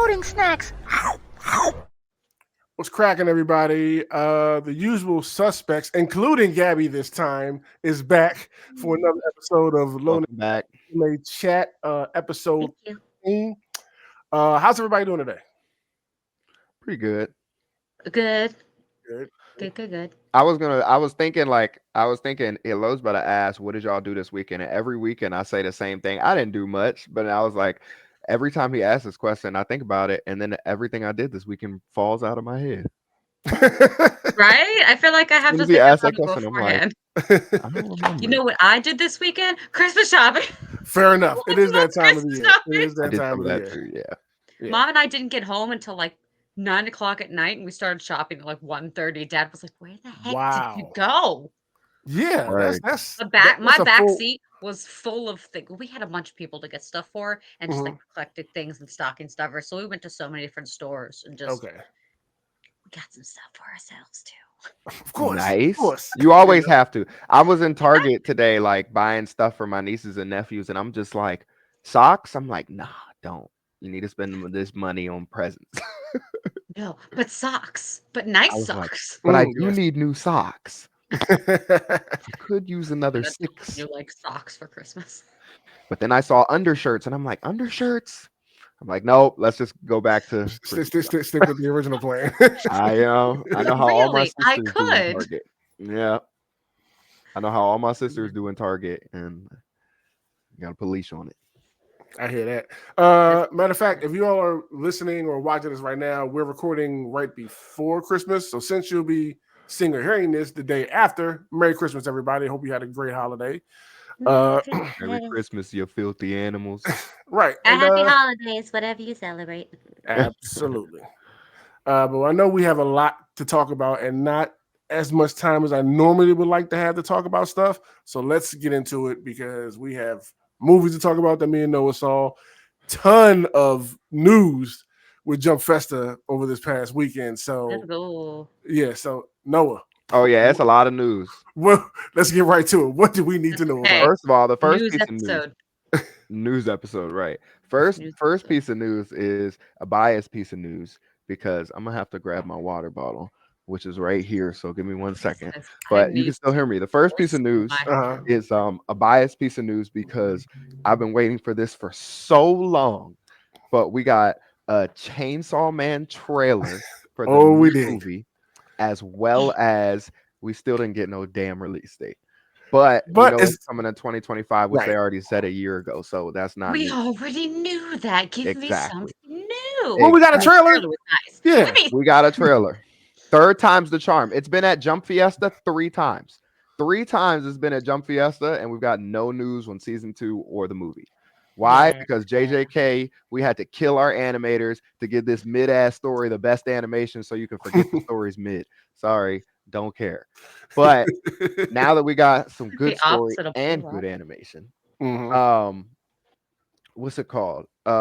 hoarding snacks. What's cracking, everybody? The usual suspects, including Gabby this time, is back for another episode of Lone Welcome back. Chat, episode Thank you. 15. How's everybody doing today? Pretty good. Good. Good. Good. I was thinking Lowe's about to ask, what did y'all do this weekend? And every weekend I say the same thing. I didn't do much, but I was like, every time he asks this question, I think about it, and then everything I did this weekend falls out of my head. Right? I feel like I have As soon to as he think asked about that it question, I'm like, beforehand. I don't remember. You know what I did this weekend? Christmas shopping. Fair enough. It is that time of the Christmas year. It shopping. is I that did time some of of the that year. too, yeah. Yeah. Mom and I didn't get home until like 9 o'clock at night, and we started shopping at like 1:30. Dad was like, "Where the heck did you Wow. go?" Yeah, Right. that's My a back full. seat was full of things. We had a bunch of people to get stuff for, and just like collected things and stocking stuffers. So we went to so many different stores and just Okay. we got some stuff for ourselves too. Of course. Nice. Of course. You always have to. I was in Target today, like buying stuff for my nieces and nephews, and I'm just like, socks? I'm like, nah, don't. You need to spend this money on presents. No, but socks, but I nice was like, socks. but I do Yes. need new socks. I could use another That's 6. you like socks for Christmas. But then I saw undershirts, and I'm like, undershirts? I'm like, nope, let's just go back to Stick with the original plan. I know how all my Really, I sisters do in could. Target. Yeah. I know how all my sisters do in Target, and you got a police on it. I hear that. Matter of fact, if you all are listening or watching this right now, we're recording right before Christmas. So since you'll be seeing or hearing this the day after, Merry Christmas, everybody. Hope you had a great holiday. Merry Christmas, you filthy animals. Right. And And, happy holidays, whatever you celebrate. absolutely. But I know we have a lot to talk about and not as much time as I normally would like to have to talk about stuff. So let's get into it because we have movies to talk about that me and Noah saw. Ton of news with Jump Festa over this past weekend. So Let's go. yeah, so Noah. Oh yeah, it's a lot of news. Well, let's get right to it. What do we need to know Okay. about? First of all, the first News piece episode. of news episode, right? First News first episode. piece of news is a biased piece of news because I'm gonna have to grab my water bottle, which is right here. So give me 1 second. Says, I But you can need still hear me. The first piece of voice in news my Uh-huh. head. is a biased piece of news because I've been waiting for this for so long. But we got a Chainsaw Man trailer for the Oh, we new did. movie, as well as we still didn't get no damn release date. But we But know it's it's coming in 2025, which right. they already said a year ago. So that's not We new. already knew that. Give me Exactly. something new. Well, we got a The trailer. trailer was nice. Yeah. Wait, We got a trailer. Third time's the charm. It's been at Jump Fiesta 3 times. 3 times it's been at Jump Fiesta, and we've got no news on season 2 or the movie. Why? Yeah. Because JJK, we had to kill our animators to give this mid-ass story the best animation so you can forget the story's mid. Sorry, don't care. But now that we got some good the story opposite of and pull good up. animation, Mhm. what's it called? We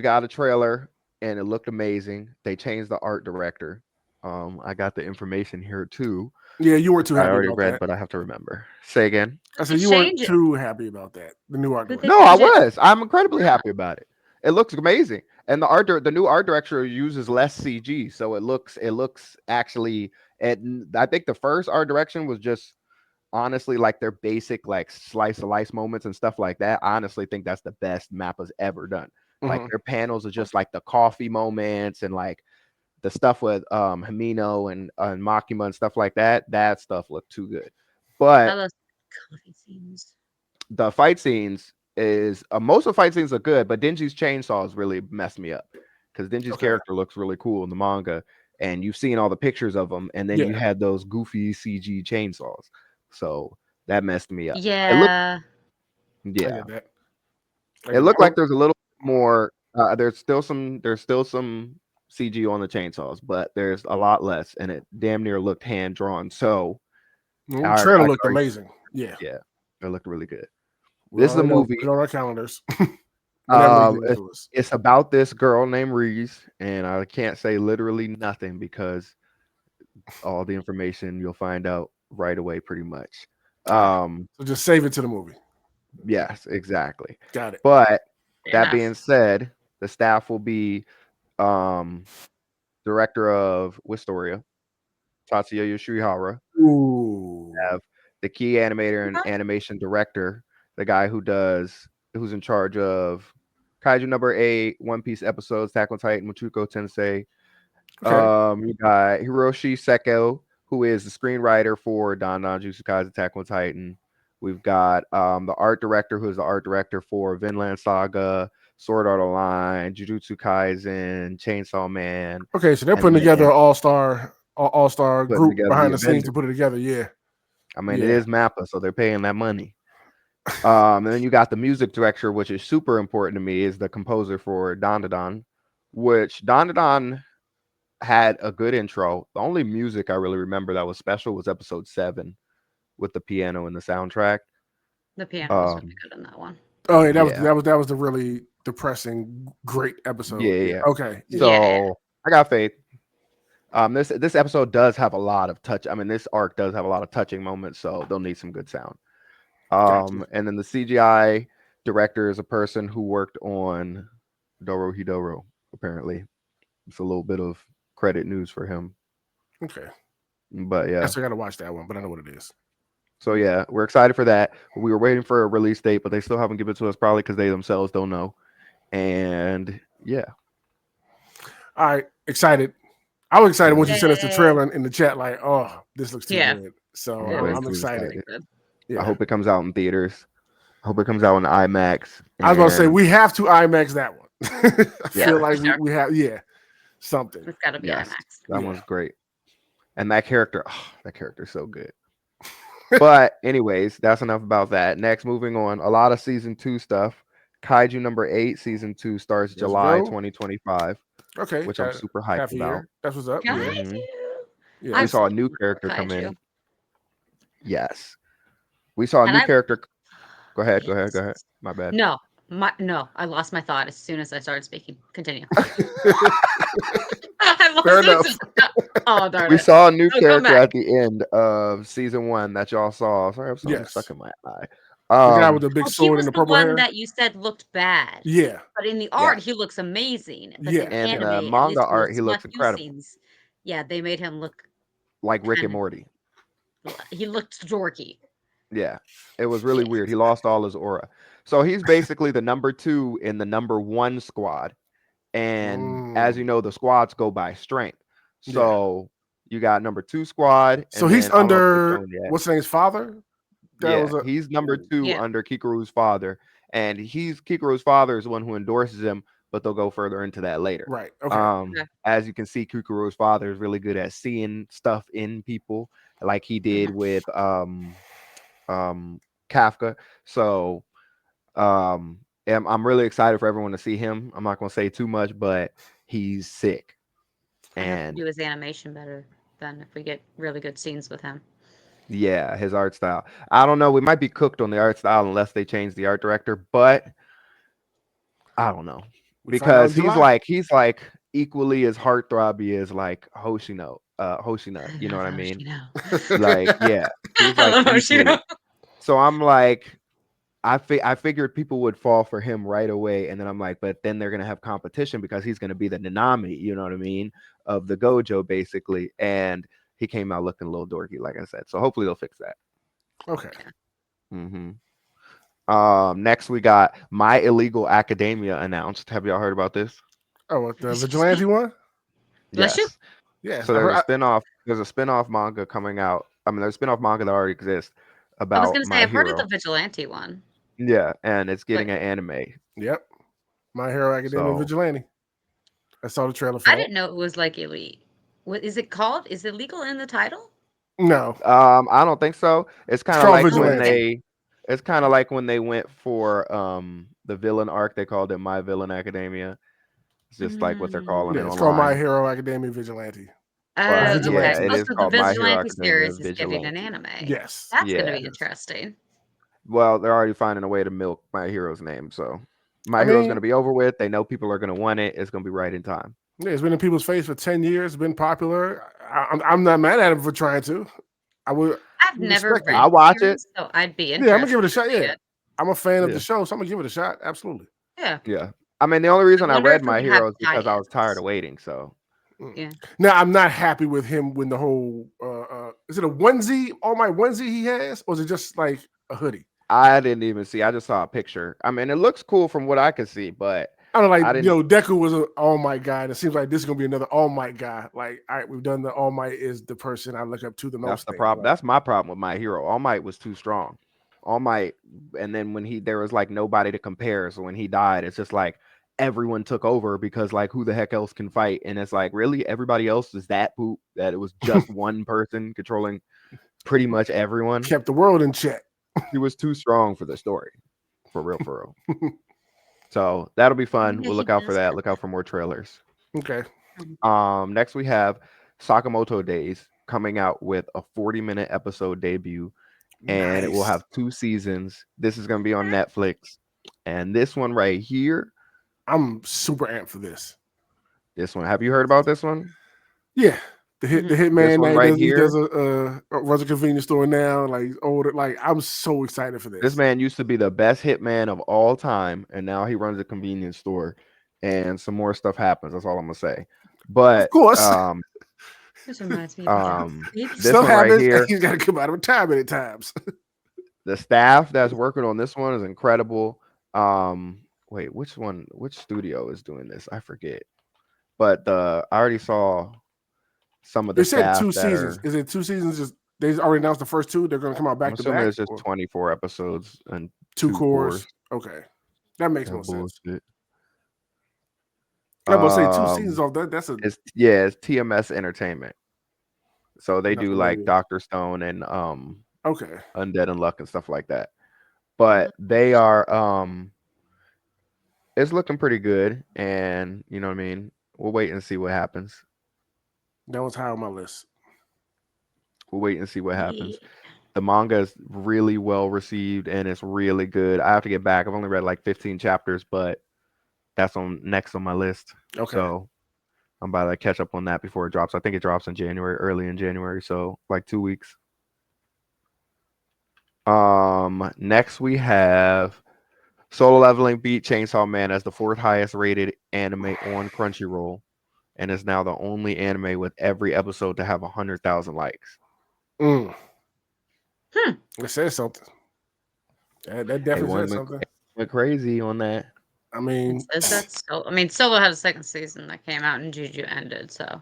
got a trailer and it looked amazing. They changed the art director. I got the information here too. Yeah, you weren't too I happy already about read, that. but I have to remember. Say again. I said They you weren't change it. too happy about that. The new art Who director. they No, I change it? was. I'm incredibly Yeah. happy about it. It looks amazing, and the new art director uses less CG, so it looks actually. I think the first art direction was just honestly like their basic like slice of life moments and stuff like that. I honestly think that's the best Mappa's ever done. Like Mhm. their panels are just like the coffee moments and like the stuff with Himino and Makima and stuff like that. That stuff looked too good. I But love coffee scenes. the fight scenes is most of the fight scenes are good, but Denji's chainsaws really messed me up because Denji's Okay. character looks really cool in the manga, and you've seen all the pictures of him, and then you Yeah. had those goofy CG chainsaws, so that messed me up. It looked, Yeah. I yeah, get that. I it get looked that. like there's a little more. There's still some CG on the chainsaws, but there's a lot less, and it damn near looked hand drawn. So The trailer I looked already, amazing. Yeah. yeah, it looked really good. We This is a already know. movie. Put it on our calendars. Whenever they get into us. It's about this girl named Reese, and I can't say literally nothing because all the information you'll find out right away, pretty much. So just save it to the movie. Yes, exactly. Got it. But Fair that enough. being said, The staff will be director of Wistoria, Tatsuya Yoshihara. Ooh. Have the key animator and animation director, the guy who's in charge of Kaiju number 8, One Piece episodes, Attack on Titan, Muchuko Tensei. Okay. You got Hiroshi Seko, who is the screenwriter for Don Jujutsu Kaisen, Attack on Titan. We've got the art director, who is the art director for Vinland Saga, Sword Art Online, Jujutsu Kaisen, Chainsaw Man. Okay, so they're And putting together then an all-star putting group together behind the the scenes Avengers. to put it together. Yeah. I mean, Yeah. it is Mappa, so they're paying that money. And then you got the music director, which is super important to me, is the composer for Dandadan, which Dandadan had a good intro. The only music I really remember that was special was episode 7 with the piano and the soundtrack. The piano was really good in that one. Oh yeah, Yeah. that was the really depressing, great episode. Yeah. Okay. So I got faith. This episode does have a lot of touch. I mean, this arc does have a lot of touching moments, so they'll need some good sound. Gotcha. And then the CGI director is a person who worked on Doro Hidoro, apparently. It's a little bit of credit news for him. Okay. But yeah. I still gotta watch that one, but I know what it is. So yeah, we're excited for that. We were waiting for a release date, but they still haven't given it to us, probably because they themselves don't know. And yeah. All right, excited. I was excited once you sent us the trailer in the chat, like, oh, this looks too good. So I'm excited. Yeah. I hope it comes out in theaters. I hope it comes out in IMAX. I was gonna say we have to IMAX that one. I feel like we have something. It's gotta be IMAX. That one's great. And that character, that character's so good. But anyways, that's enough about that. Next, moving on, a lot of season 2 stuff. Kaiju number 8, season 2 starts July 2025. Okay, which I'm super hyped about. That's what's up. Yeah, we saw a new character come in. Yes, we saw a new character. Go ahead. My bad. No, I lost my thought as soon as I started speaking. Continue. Fair enough. Oh, darn we it. saw a new character at the end of season 1 that y'all saw. Sorry, I'm something stuck in my eye. The guy with the big sword and the purple hair. That you said looked bad. Yeah, but in the art he looks amazing. But yeah, and in the manga art he looks incredible. Yeah, they made him look like Rick and Morty. He looked dorky. Yeah, it was really weird. He lost all his aura. So he's basically the number 2 in the number 1 squad. And as you know, the squads go by strength. So you got number 2 squad. So he's under what's his name's father? He's number 2 under Kikuru's father. And Kikuru's father is the one who endorses him, but they'll go further into that later. Right. Okay. As you can see, Kikuru's father is really good at seeing stuff in people, like he did with Kafka. So I'm really excited for everyone to see him. I'm not going to say too much, but he's sick. And do his animation better than if we get really good scenes with him. Yeah, his art style. I don't know. We might be cooked on the art style unless they change the art director, but I don't know. Because he's like equally as heartthrobby as like Hoshino. You know what I mean? Like, yeah. He's like Hoshino. So I'm like, I figured people would fall for him right away, and then I'm like, but then they're gonna have competition because he's gonna be the Nanami, you know what I mean, of the Gojo basically, and he came out looking a little dorky, like I said. So hopefully they'll fix that. Okay. Next we got My Illegal Academia announced. Have y'all heard about this? Oh, the vigilante one? Yes. Yeah. So there's a spinoff. There's a spinoff manga coming out. I mean, there's a spinoff manga that already exists about. I was gonna say I've heard of the vigilante one. Yeah, and it's getting an anime. Yep. My Hero Academia Vigilante. I saw the trailer for I didn't know it was like elite. What is it called? Is it legal in the title? No. I don't think so. It's kind of like it's kind of like when they went for the villain arc, they called it My Villain Academia. It's just like what they're calling it. It's called My Hero Academia Vigilante. Okay. Yeah, it is the called My Hero Vigilante series is Vigilante. getting an anime. Yes. That's gonna be interesting. Well, they're already finding a way to milk My Hero's name, so My Hero's going to be over with. They know people are going to want it. It's going to be right in time. Yeah, it's been in people's face for 10 years. It's been popular. I'm not mad at him for trying to. I've never read I'll watch it. So I'd be interested. Yeah, I'm going to give it a shot. Yeah. I'm a fan of the show, so I'm going to give it a shot. Absolutely. Yeah. Yeah. I mean, the only reason I wonder read if we My would have Hero is because I was tired tie-ins. of waiting. So Yeah. Now I'm not happy with him when the whole is it a onesie, All Might onesie he has, or is it just like a hoodie? I didn't even see. I just saw a picture. I mean, it looks cool from what I could see, but I don't know, like, I didn't. Deku was an All Might guy, and it seems like this is gonna be another All Might guy. Like, all right, we've done the All Might is the person I look up to the That's most the thing. problem. Like, That's my problem with My Hero. All Might was too strong. All Might, and then when there was like nobody to compare. So when he died, it's just like everyone took over because like who the heck else can fight? And it's like really everybody else is that poop that it was just one person controlling pretty much everyone. kept the world in check. He was too strong for the story, for real, for real. So that'll be fun. Yeah, We'll he look out for does that. have Look out for more trailers. Okay. Next we have Sakamoto Days coming out with a 40-minute episode debut, and it will Nice. have 2 seasons. This is going to be on Netflix, and this one right here, I'm super amped for this. this one. Have you heard about this one? Yeah. The This hitman one that right he does here. runs a convenience store now. Like he's older. Like I'm so excited for This this. man used to be the best hitman of all time, and now he runs a convenience store, and some more stuff happens. That's all I'm gonna say. Of But course. This reminds me of Baby this Stuff one right happens, and here, he's got to come out of retirement at times. the staff that's working on this one is incredible. Wait, which studio is doing this? I forget. But I already saw some of They the said staff 2 that seasons. are. Is it 2 seasons? Just they already announced the first 2. They're going to come out I'm back to assuming back, it's just or 24 episodes and 2 2 cores. cores. Okay, that makes That more sense. bullshit. I'm about to say 2 seasons off that. That's a It's TMS Entertainment. So they not do like familiar. Doctor Stone and Okay. Undead and Luck and stuff like that. But they are it's looking pretty good, and you know what I mean. We'll wait and see what happens. That was high on my list. We'll wait and see what happens. Yeah. The manga is really well received and it's really good. I have to get back. I've only read like 15 chapters, but that's on next on my list. Okay. So I'm about to catch up on that before it drops. I think it drops in January, early in January, so like 2 weeks. Next we have Solo Leveling beat Chainsaw Man as the 4th highest rated anime on Crunchyroll, and is now the only anime with every episode to have 100,000 likes. It says something. That Hey, definitely says something. went crazy on that. I mean, Is that so? I mean, Solo had a second season that came out and Juju ended, so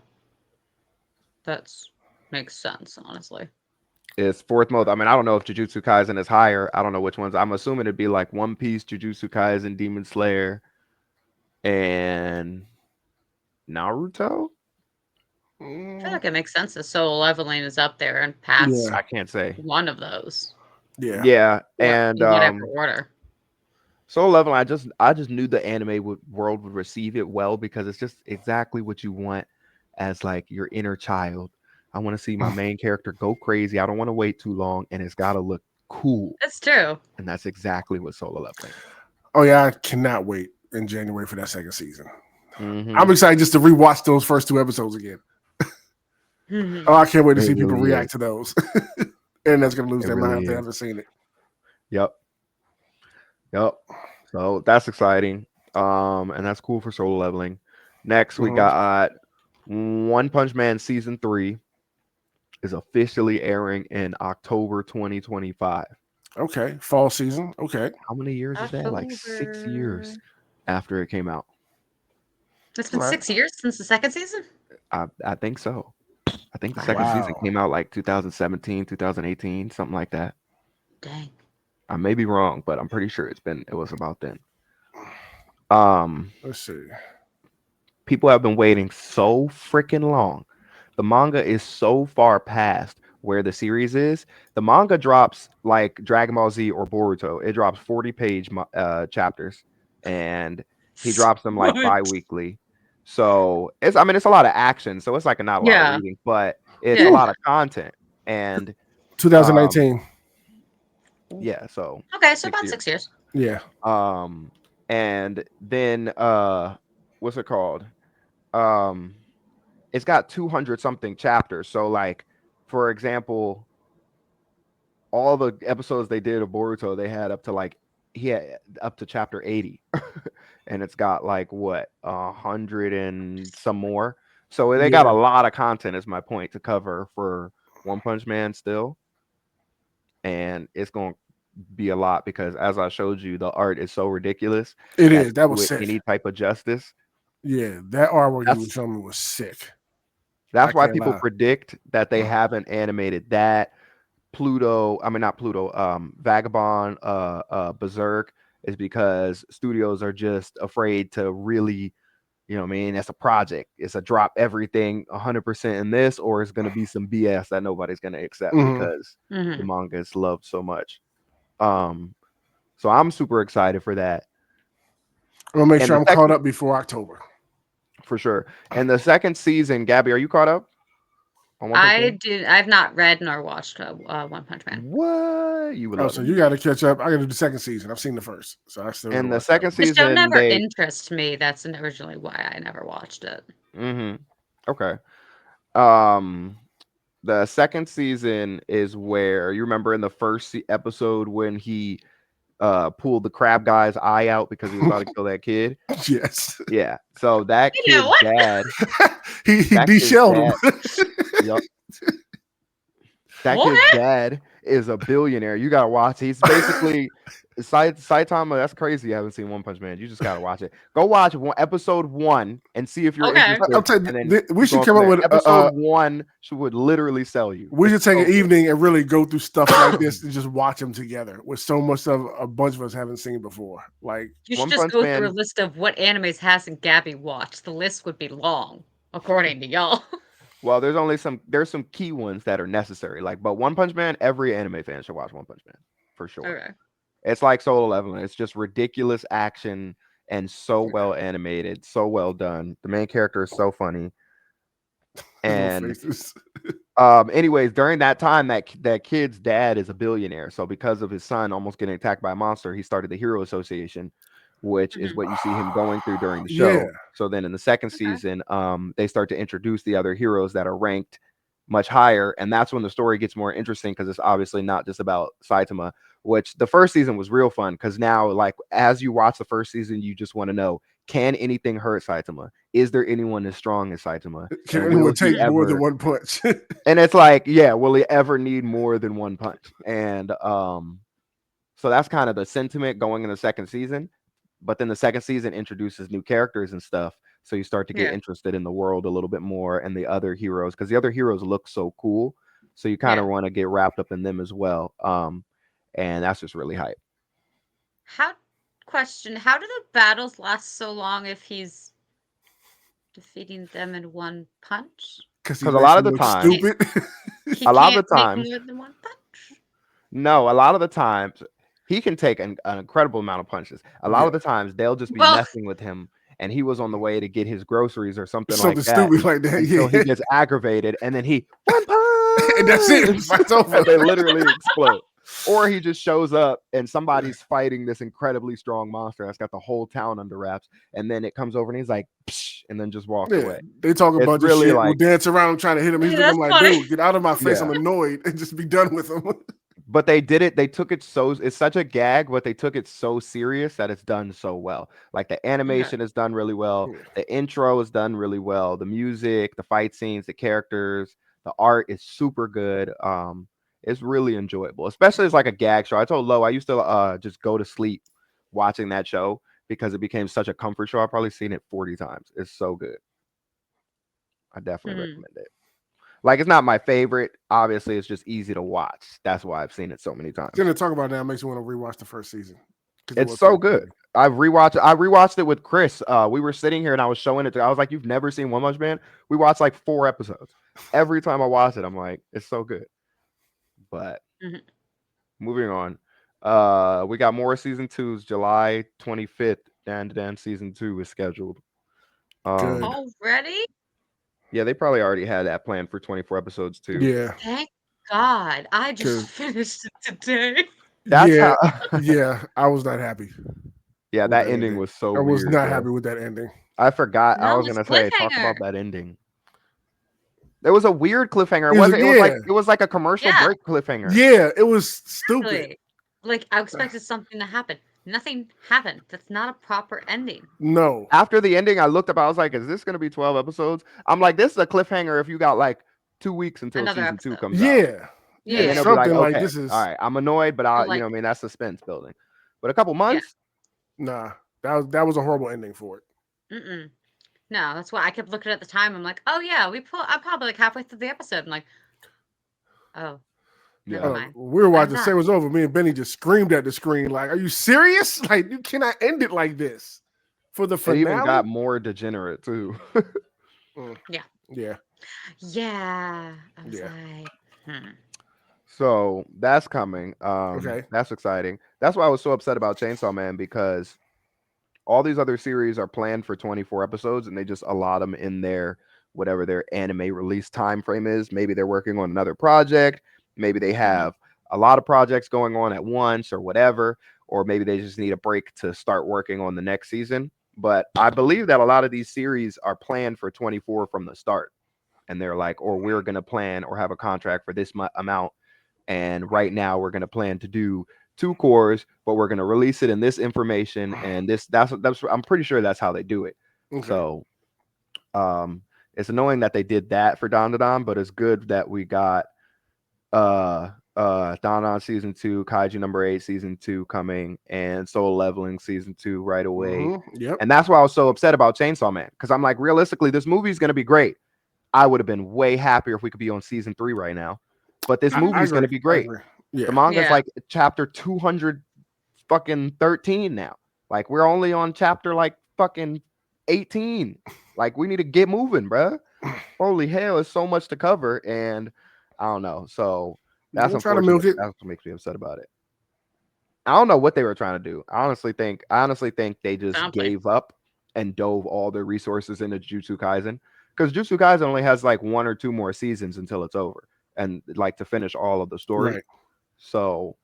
that's makes sense, honestly. It's 4th most. I mean, I don't know if Jujutsu Kaisen is higher. I don't know which ones. I'm assuming it'd be like One Piece, Jujutsu Kaisen, Demon Slayer, and Naruto. I feel like it makes sense that Solo Leveling is up there and past Yeah. I can't say. one of those. yeah. Yeah, and In whatever order. Solo Leveling, I just knew the anime world would receive it well because it's just exactly what you want as like your inner child. I want to see my main character go crazy. I don't want to wait too long, and it's got to look cool. That's true. And that's exactly what Solo Leveling. Oh yeah, I cannot wait in January for that second season. Mm-hmm. I'm excited just to rewatch those first 2 episodes again. Oh, I can't wait to see people react to those. And that's gonna lose their mind if they haven't seen it. Yep. So that's exciting. And that's cool for Solo Leveling. Next, we got One Punch Man season 3 is officially airing in October 2025. Okay, fall season. Okay, How many years is that? Like 6 years after it came out. It's been 6 years since the second season? I think so. I think the second season came out like 2017, 2018, something like that. Dang. I may be wrong, but I'm pretty sure it was about then. let's see. People have been waiting so freaking long. The manga is so far past where the series is. The manga drops like Dragon Ball Z or Boruto. It drops 40-page chapters, and he drops them like bi-weekly. So it's a lot of action. So it's like not a lot of reading, but it's a lot of content. And 2019. Yeah, so okay, so about 6 years. Yeah. And then what's it called? It's got 200 something chapters. So like, for example, all the episodes they did of Boruto, they had up to like he had up to chapter 80. and it's got like what 100 and some more. So they got a Yeah, lot of content. Is my point to cover for One Punch Man still, and it's going to be a lot because as I showed you, the art is so ridiculous it that is. That was with sick. any type of justice, Yeah, that artwork you were that's showing me was sick. I that's why can't people lie. predict that they haven't animated that Pluto. I mean, not Pluto. Vagabond. Berserk is because studios are just afraid to really. You know what I mean? That's a project. It's a drop everything 100% in this, or it's going to be some BS that nobody's going to accept Hmm. because the Mhm. manga is loved so much. Um, so I'm super excited for that. I'm gonna make And sure the I'm caught second, up before October. for sure. And the second season, Gabby, are you caught up on One Punch Man? I've not read nor watched One Punch Man. What? You would Oh, love so it. you got to catch up. I got to do the second season. I've seen the first, so I still got to And the watch that second one. The show season, never they. interests me. That's originally why I never watched it. Hmm. Okay. Um, the second season is where you remember in the first episode when he pulled the crab guy's eye out because he was about to kill that kid. Yes, Yeah. So that You know kid's what? dad, he that kid's de-shelled him. dad, yup, that What? kid's dad is a billionaire. You gotta watch. He's basically Saitama. That's crazy. You haven't seen One Punch Man. You just gotta watch it. Go watch episode 1 and see if you're Okay. I'm interested, telling and you, then we keep should going come from up there. with Episode 1 would literally sell you. we should It's take so an good. evening and really go through stuff like this and just watch them together with so much of a bunch of us haven't seen before. Like, You should One just Punch go through a Man. list of what animes hasn't Gabby watched. The list would be long, according to y'all. Well, there's some key ones that are necessary. Like, but One Punch Man, every anime fan should watch One Punch Man for sure. Okay. It's like Solo Leveling. It's just ridiculous action and so well animated, so well done. The main character is so funny. little And faces. anyways, during that time, that kid's dad is a billionaire. So because of his son almost getting attacked by a monster, he started the Hero Association, which is Mhm. what you see him going through during the Yeah, show. So then in the second Okay. season, they start to introduce the other heroes that are ranked much higher, and that's when the story gets more interesting because it's obviously not just about Saitama. Which the first season was real fun because now, like, as you watch the first season, you just want to know: can anything hurt Saitama? Is there anyone as strong as Saitama? can And will anyone he take more than ever? one punch? And it's like, yeah, will he ever need more than one punch? And so that's kind of the sentiment going in the second season. But then the second season introduces new characters and stuff. So you start to get Yeah. interested in the world a little bit more and the other heroes because the other heroes look so cool. So you kind of Yeah. want to get wrapped up in them as well. And that's just really hype. How how do the battles last so long if he's defeating them in one punch? Because he Because a makes lot of him the look time, He, stupid. he a lot of can't the make times, more than one punch. no, a lot of the times he can take an incredible amount of punches. A lot Yeah, of the times they'll just be Well, messing with him and he was on the way to get his groceries or something something like that stupid like that. until he Yeah, gets aggravated and then he one and that's it. punch Fight's over. and they literally explode. Or he just shows up and somebody's fighting this incredibly strong monster that's got the whole town under wraps, and then it comes over and he's like, psh, and then just walks Yeah, away. they talk a It's bunch of really shit. We'll like, dance around trying to hit him. He's yeah, looking that's like, funny. dude, get out of my face. yeah. I'm annoyed, and just be done with him. But they did it. They took it so. It's such a gag, but they took it so serious that it's done so well. Like the Okay. animation is done really well. Yeah. The intro is done really well. The music, the fight scenes, the characters, the art is super good. It's really enjoyable, especially as like a gag show. I told Lo I used to just go to sleep watching that show because it became such a comfort show. I've probably seen it 40 times. It's so good. I definitely Mhm. recommend it. Like it's not my favorite. Obviously, it's just easy to watch. That's why I've seen it so many times. Then to talk about it now makes me want to rewatch the first season. 'Cause it It's was so pretty good. funny. I rewatched it with Chris. We were sitting here and I was showing it to. I was like, "You've never seen One Punch Man?" We watched like 4 episodes. Every time I watch it, I'm like, "It's so good." But Mhm. moving on, we got more season 2's July 25th. Dan season 2 is scheduled. Good. Already? Yeah, they probably already had that planned for 24 episodes too. Yeah, Thank God. I just 'cause finished it today. That's yeah, how. yeah. I was not happy Yeah, with that that ending ending. was so I was weird, not bro. happy with that ending. I forgot. I No, was it's gonna say talk cliffhanger. about that ending. There was a weird cliffhanger. It It was, wasn't. yeah, It was like a commercial Yeah, break cliffhanger. yeah. It was stupid. exactly. Like I expected something to happen. Nothing happened. That's not a proper ending. No. After the ending, I looked up. I was like, "Is this going to be 12 episodes?" I'm like, "This is a cliffhanger. If you got like 2 weeks until Another season 2 episode. comes out, Yeah. and Yeah. then Yeah. it'll be like, Something like okay, this is all right, I'm annoyed, but Or I, like, I mean, that's suspense building. But a couple yeah. months, nah. That was a horrible ending for it. Mm-mm. No, that's why I kept looking at the time. I'm like, oh yeah, I'm probably like halfway through the episode. I'm like, oh, never yeah. mind. We were I'm watching not. Say Was Over. Me and Benny just screamed at the screen, like, "Are you serious? Like, you cannot end it like this for the It even finale." got more degenerate too. Mm, Yeah. yeah, Yeah. I was yeah. like, So that's coming. Okay. That's exciting. That's why I was so upset about Chainsaw Man, because all these other series are planned for 24 episodes and they just allot them in their whatever their anime release time frame is. Maybe they're working on another project, maybe they have a lot of projects going on at once or whatever, or maybe they just need a break to start working on the next season. But I believe that a lot of these series are planned for 24 from the start, and they're like, or we're going to plan or have a contract for this amount, and right now we're going to plan to do 2 cores, but we're going to release it in this information and this. That's I'm pretty sure that's how they do it. Okay. So it's annoying that they did that for Don Don, but it's good that we got Don Don season 2, Kaiju number 8 season 2 coming, and Soul Leveling season 2 right away. Yep. And that's why I was so upset about Chainsaw Man, because I'm like, realistically, this movie is going to be great. I would have been way happier if we could be on season 3 right now. But this movie is going to be great. Yeah. The manga's Yeah. like chapter 200 fucking 13 now. Like, we're only on chapter like fucking 18. Like, we need to get moving, bruh. Holy hell, it's so much to cover, and I don't know. So that's Don't try to milk unfortunate. it. That's what makes me upset about it. I don't know what they were trying to do. I honestly think they just Something. gave up and dove all their resources into Jujutsu Kaisen, because Jujutsu Kaisen only has like 1 or 2 more seasons until it's over, and like to finish all of the story. Right. So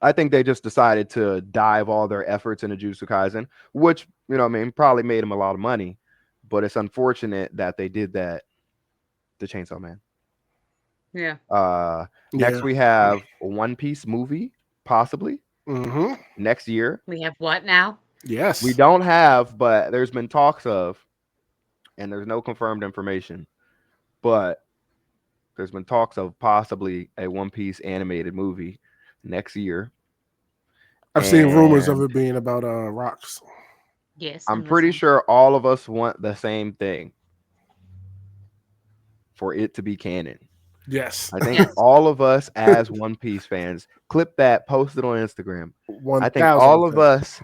I think they just decided to dive all their efforts into Jujutsu Kaisen, which, you know what I mean, probably made them a lot of money, but it's unfortunate that they did that to Chainsaw Man. Yeah. Next Yeah. we have a One Piece movie, possibly Mm-hmm. next year. We have what now? Yes. We don't have, but there's been talks of, and there's no confirmed information, but there's been talks of possibly a One Piece animated movie next year. I've seen rumors of And it being about rocks. Yes. I'm pretty sure all of us want the same thing, for it to be canon. Yes. I think Yes. all of us as One Piece fans, clip that, post it on Instagram. I think 1000%. all of us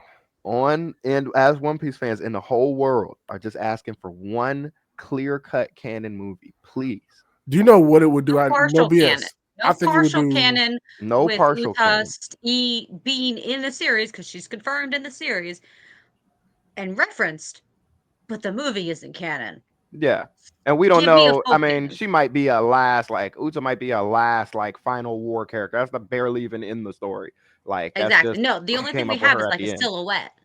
as One Piece fans in the whole world are just asking for one clear-cut canon movie, please. Do you know what it would do? No No partial BS. canon. No I think it would partial do canon No with partial canon. Uta being in the series, because she's confirmed in the series and referenced, but the movie isn't canon. Yeah. And we don't Give me a know. full I mean, canon. she might be a last, like, Uta might be a last, like, final war character. That's the barely even in the story. Like, that's Exactly. just No, the only thing came we up with have her is at like a the end. silhouette and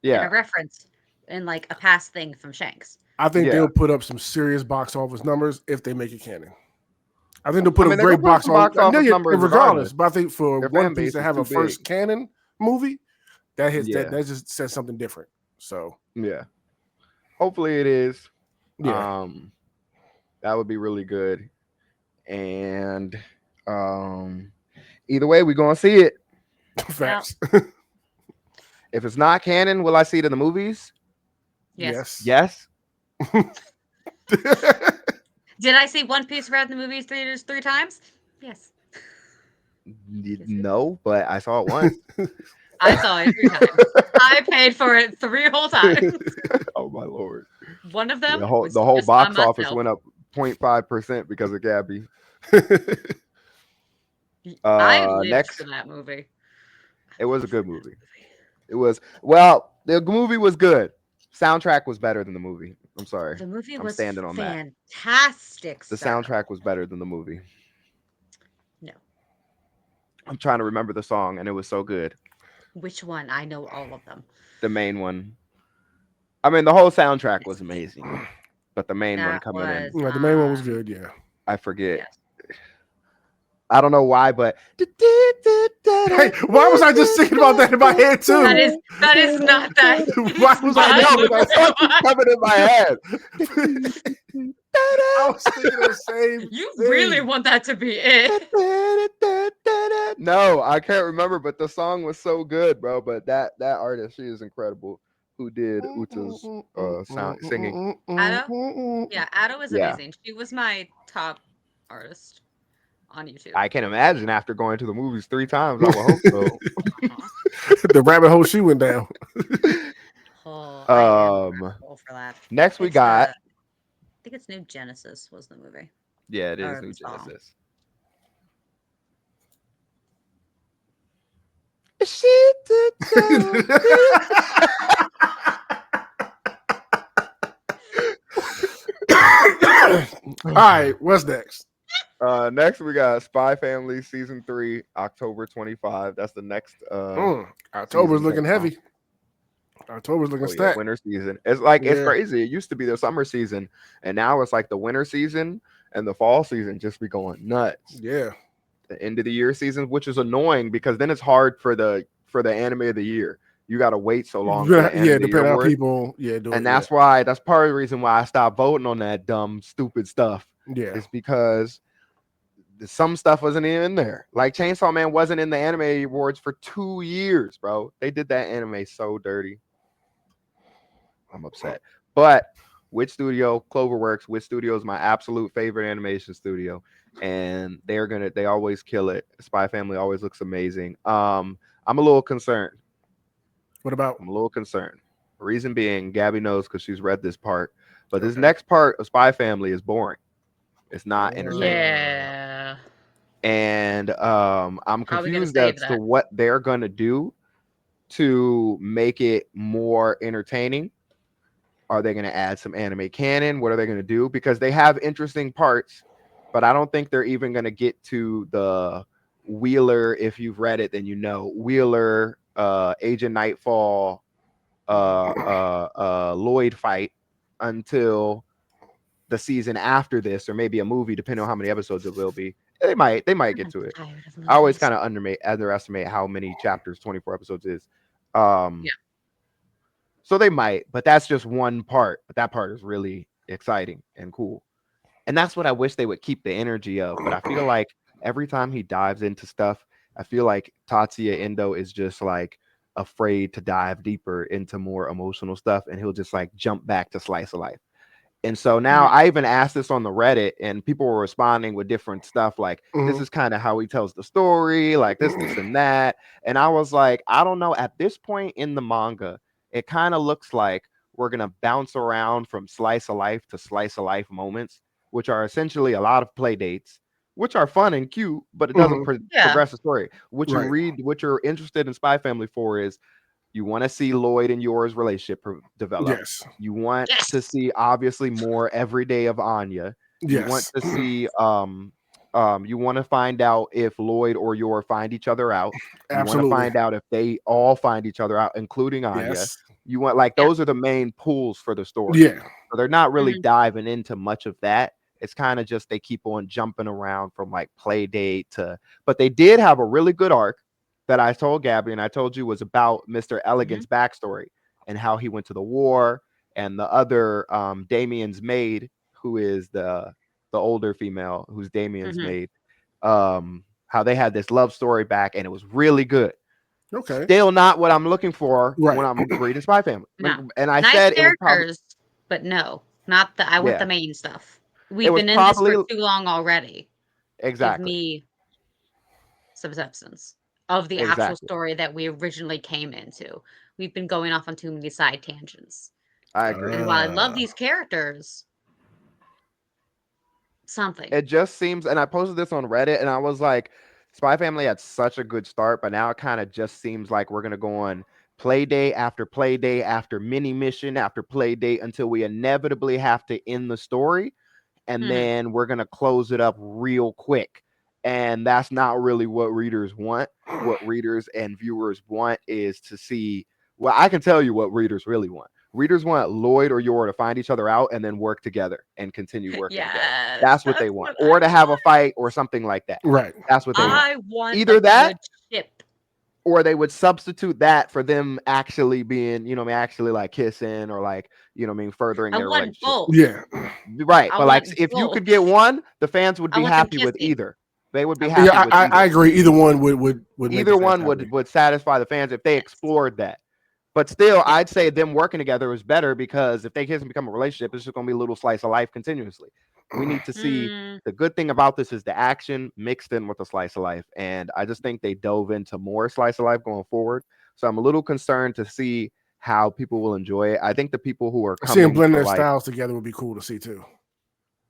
Yeah. a reference and like a past thing from Shanks. I think Yeah. they'll put up some serious box office numbers if they make it canon. I think they'll put I mean, a they're great gonna put box some office numbers regardless. But I think for Their One fan Piece base to is have a too first big. canon movie, that Yeah. just says something different. So Yeah. Hopefully it is. yeah. That would be really good. And either way, we're gonna see it. Facts. If it's not canon, will I see it in the movies? Yes. Yes. Did I see One Piece read in the movies theaters 3 times? Yes. No, but I saw it once. I saw it 3 times. I paid for it 3 whole times. Oh my lord. One of them The was whole just by box office myself. went up 0.5% because of Gabby. I lived Next, for that movie. it was a good movie. It was, well, the movie was good. Soundtrack was better than the movie. I'm sorry. The movie I'm was standing on that. fantastic. The sir. soundtrack was better than the movie. No. I'm trying to remember the song, and it was so good. Which one? I know all of them. The main one. I mean, the whole soundtrack was amazing, but the main one That coming in, was Yeah, the main one was good. Yeah. I forget. yes. I don't know why, but Hey, why was I just thinking about that in my head too? That is not that. Why was I I know, thinking but about that song keeps coming in my head. I was thinking of the same You thing. really want that to be it. No, I can't remember, but the song was so good, bro. But that artist, she is incredible. Who did Uta's sound singing? Ado? Yeah, Ado is Yeah, amazing. She was my top artist on YouTube. I can imagine after going to the movies 3 times. I would hope so. Uh-huh. The rabbit hole she went down. Oh, I am grateful for that. Next we It's got. I think it's New Genesis was the movie Yeah, it is or New the song. Genesis. All right, what's next? Next we got Spy Family season 3, October 25. That's the next October's season looking coming out. heavy. October's looking Oh yeah, stacked. winter season. It's like it's Yeah. crazy. It used to be the summer season, and now it's like the winter season and the fall season just be going nuts. Yeah. The end of the year season, which is annoying because then it's hard for the anime of the year. You got to wait so long for the anime Yeah, of the year depending on how award. people do it. And that's part of the reason why I stopped voting on that dumb, stupid stuff. Yeah. Is because some stuff wasn't even in there. Like Chainsaw Man wasn't in the anime awards for 2 years, bro. They did that anime so dirty. I'm upset. But Witch Studio, Cloverworks, Witch Studio is my absolute favorite animation studio, and they always kill it. Spy Family always looks amazing. I'm a little concerned. What about? I'm a little concerned. Reason being, Gabby knows because she's read this part, but this Okay. next part of Spy Family is boring. It's not entertaining. Yeah. And I'm Probably gonna confused as save to that. what they're gonna do to make it more entertaining. Are they going to add some anime canon? What are they going to do? Because they have interesting parts, but I don't think they're even going to get to the Wheeler. If you've read it, then you know Wheeler, Agent Nightfall, Lloyd fight until the season after this, or maybe a movie, depending on how many episodes it will be. They might get to it. Tired of I always movies. kind of underestimate how many chapters 24 episodes is. Yeah. So they might, but that's just one part. But that part is really exciting and cool. And that's what I wish they would keep the energy of. But I feel like every time he dives into stuff, I feel like Tatsuya Endo is just like afraid to dive deeper into more emotional stuff, and he'll just like jump back to slice of life. And so now I even asked this on the Reddit, and people were responding with different stuff like, this is kind of how he tells the story, like this, and that. And I was like, I don't know. At this point in the manga, it kind of looks like we're going to bounce around from slice of life to slice of life moments, which are essentially a lot of play dates, which are fun and cute, but it doesn't Yeah. progress the story. What you Right. read, what you're interested in Spy Family for is you want to see Lloyd and yours relationship develop. Yes. You want Yes. to see obviously more every day of Anya. You want Yes. to see you want to find out if Lloyd or Yor find each other out. You want to Absolutely. find out if they all find each other out, including Anya. Yes. You want like Yeah. those are the main pulls for the story. Yeah. So they're not really Mhm. diving into much of that. It's kind of just they keep on jumping around from like play date to, but they did have a really good arc that I told Gabby and I told you was about Mr. Elegant's backstory and how he went to the war and the other Damien's maid, who is the older female, who's Damien's maid, how they had this love story back and it was really good. Okay. Still not what I'm looking for Right. when I'm reading Spy Family. No. And I Nice said it was probably characters, but no, not the. I want yeah, the main stuff. it We've was been in this for probably too long already. Give exactly. me some substance of the actual Exactly. story that we originally came into. We've been going off on too many side tangents. I agree. And while I love these characters, something. It just seems, and I posted this on Reddit, and I was like, Spy Family had such a good start, but now it kind of just seems like we're gonna go on play day after mini mission after play date until we inevitably have to end the story, and then we're gonna close it up real quick. And that's not really what readers want. What readers and viewers want is to see. Well, I can tell you what readers really want. Readers want Lloyd or Yor to find each other out and then work together and continue working together. Yes, That's what they that's want. what Or I to have a want. fight or something like that. Right. That's what they want. I want Either a that good ship. or they would substitute that for them actually being, you know what I mean, actually like kissing or like, you know what I mean, furthering I their want relationship. both. Yeah. Right. I But like want if you could both. get one, the fans would I be want them happy with kissing. either. They would be I want happy Yeah, with I either. agree. Either one would make Either the one fans happy. would satisfy the fans if they Yes. explored that. But still, Yeah. I'd say them working together is better because if they kiss and become a relationship, it's just going to be a little slice of life continuously. We need to see Mm, the good thing about this is the action mixed in with the slice of life. And I just think they dove into more slice of life going forward. So I'm a little concerned to see how people will enjoy it. I think the people who are Seeing coming blend for their like, styles together would be cool to see too.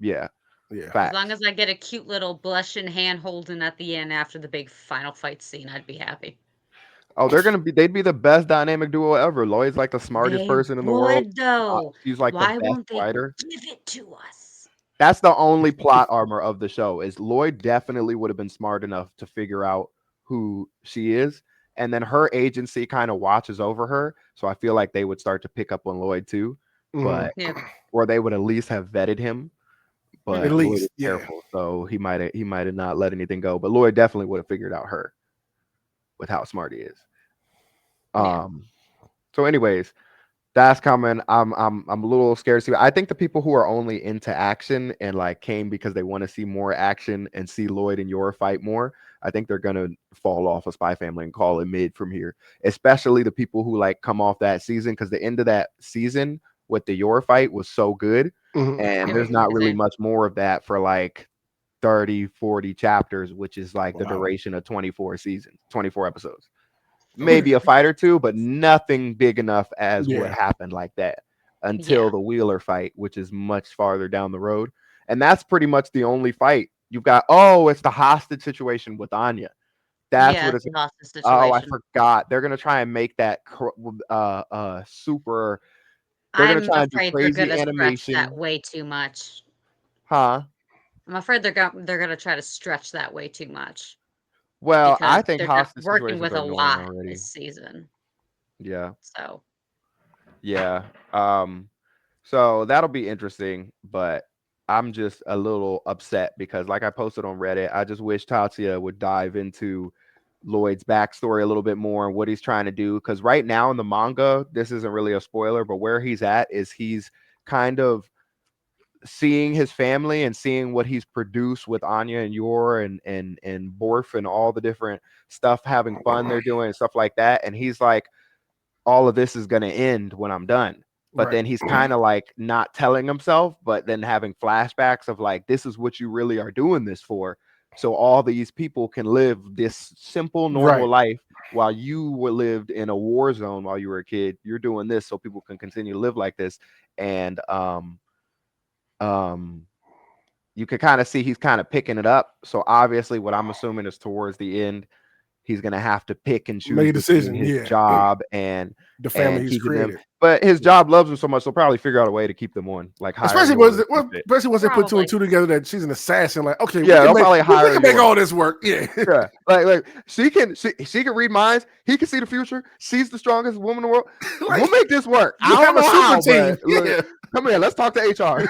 yeah, Yeah. as long facts. as I get a cute little blushing hand holding at the end after the big final fight scene, I'd be happy. Oh, they'd be the best dynamic duo ever. Lloyd's like the smartest They person in the world. would though. She's like the Why best won't they writer. give it to us? That's the only plot armor of the show is Lloyd definitely would have been smart enough to figure out who she is. And then her agency kind of watches over her. So I feel like they would start to pick up on Lloyd too. Mhm. But Yeah. or they would at least have vetted him. At But Lloyd is least, yeah. careful. So he might have not let anything go. But Lloyd definitely would have figured out her with how smart he is. Yeah. So anyways, that's coming. I'm a little scared to see. I think the people who are only into action and like came because they want to see more action and see Lloyd and Yor fight more, I think they're gonna fall off of Spy Family and call it mid from here. Especially the people who like come off that season because the end of that season with the Yor fight was so good, Mhm. and It there's was not really amazing. much more of that for like 30, 40 chapters, which is like the Wow. duration of 24 seasons, 24 episodes. Maybe a fight or two, but nothing big enough as what Yeah. happened like that until Yeah. the Wheeler fight, which is much farther down the road. And that's pretty much the only fight you've got. Oh, it's the hostage situation with Anya. That's Yeah, what it's it's. a hostage Oh, I situation. forgot. They're gonna try and make that super. They're gonna I'm try and do afraid they're crazy gonna stretch that animation, way too much. huh? I'm afraid they're gonna try to stretch that way too much Well, I because think they're not hostage working situations with are a annoying lot already. this season. Yeah, So yeah. So that'll be interesting, but I'm just a little upset because, like I posted on Reddit, I just wish Tatsuya would dive into Lloyd's backstory a little bit more and what he's trying to do. Because right now in the manga, this isn't really a spoiler, but where he's at is he's kind of seeing his family and seeing what he's produced with Anya and Yor and Borf and all the different stuff, having fun they're doing and stuff like that. And he's like, all of this is going to end when I'm done. But Right. then he's kind of like not telling himself, but then having flashbacks of like, this is what you really are doing this for. So all these people can live this simple, normal Right. life while you were lived in a war zone while you were a kid. You're doing this so people can continue to live like this. And um, you can kind of see he's kind of picking it up. So obviously, what I'm assuming is towards the end, he's gonna have to pick and choose Make a between decision. his Yeah. job The family and he's keeping them. created. But his job loves him so much, they'll probably figure out a way to keep them on, like hire Especially Yor and especially once they put two and probably. two together that she's an assassin. Like, okay, Yeah, they'll probably we hire can make Yor. all this work. Yeah. Yeah, like she can read minds. He can see the future. She's the strongest woman in the world. Like, We'll make this work. you I have don't a know super how, team. but look, Yeah. come here. Let's talk to HR.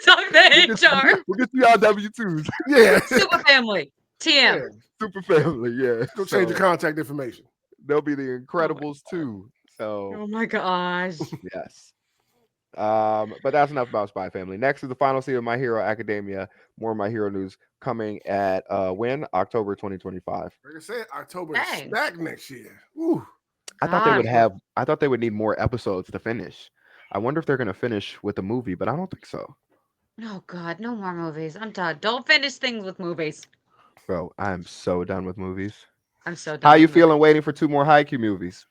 Talk to HR. We'll get you our W-2s. Yeah. Super family. TM. Yeah. Super family, yeah. Go change the So contact information. they'll be the Oh my Incredibles too. So Oh my gosh. yes. But that's enough about Spy Family. Next is the final season of My Hero Academia. More My Hero news coming at when? October 2025. Like I said, October Dang. is back next year. Ooh. I thought they would God. I thought they would need more episodes to finish. I wonder if they're gonna finish with a movie, but I don't think so. Oh God, no more movies. I'm done. Don't finish things with movies. Bro, I am so done with movies. I'm so done. How you with movies. feeling waiting for 2 more Haikyuu movies?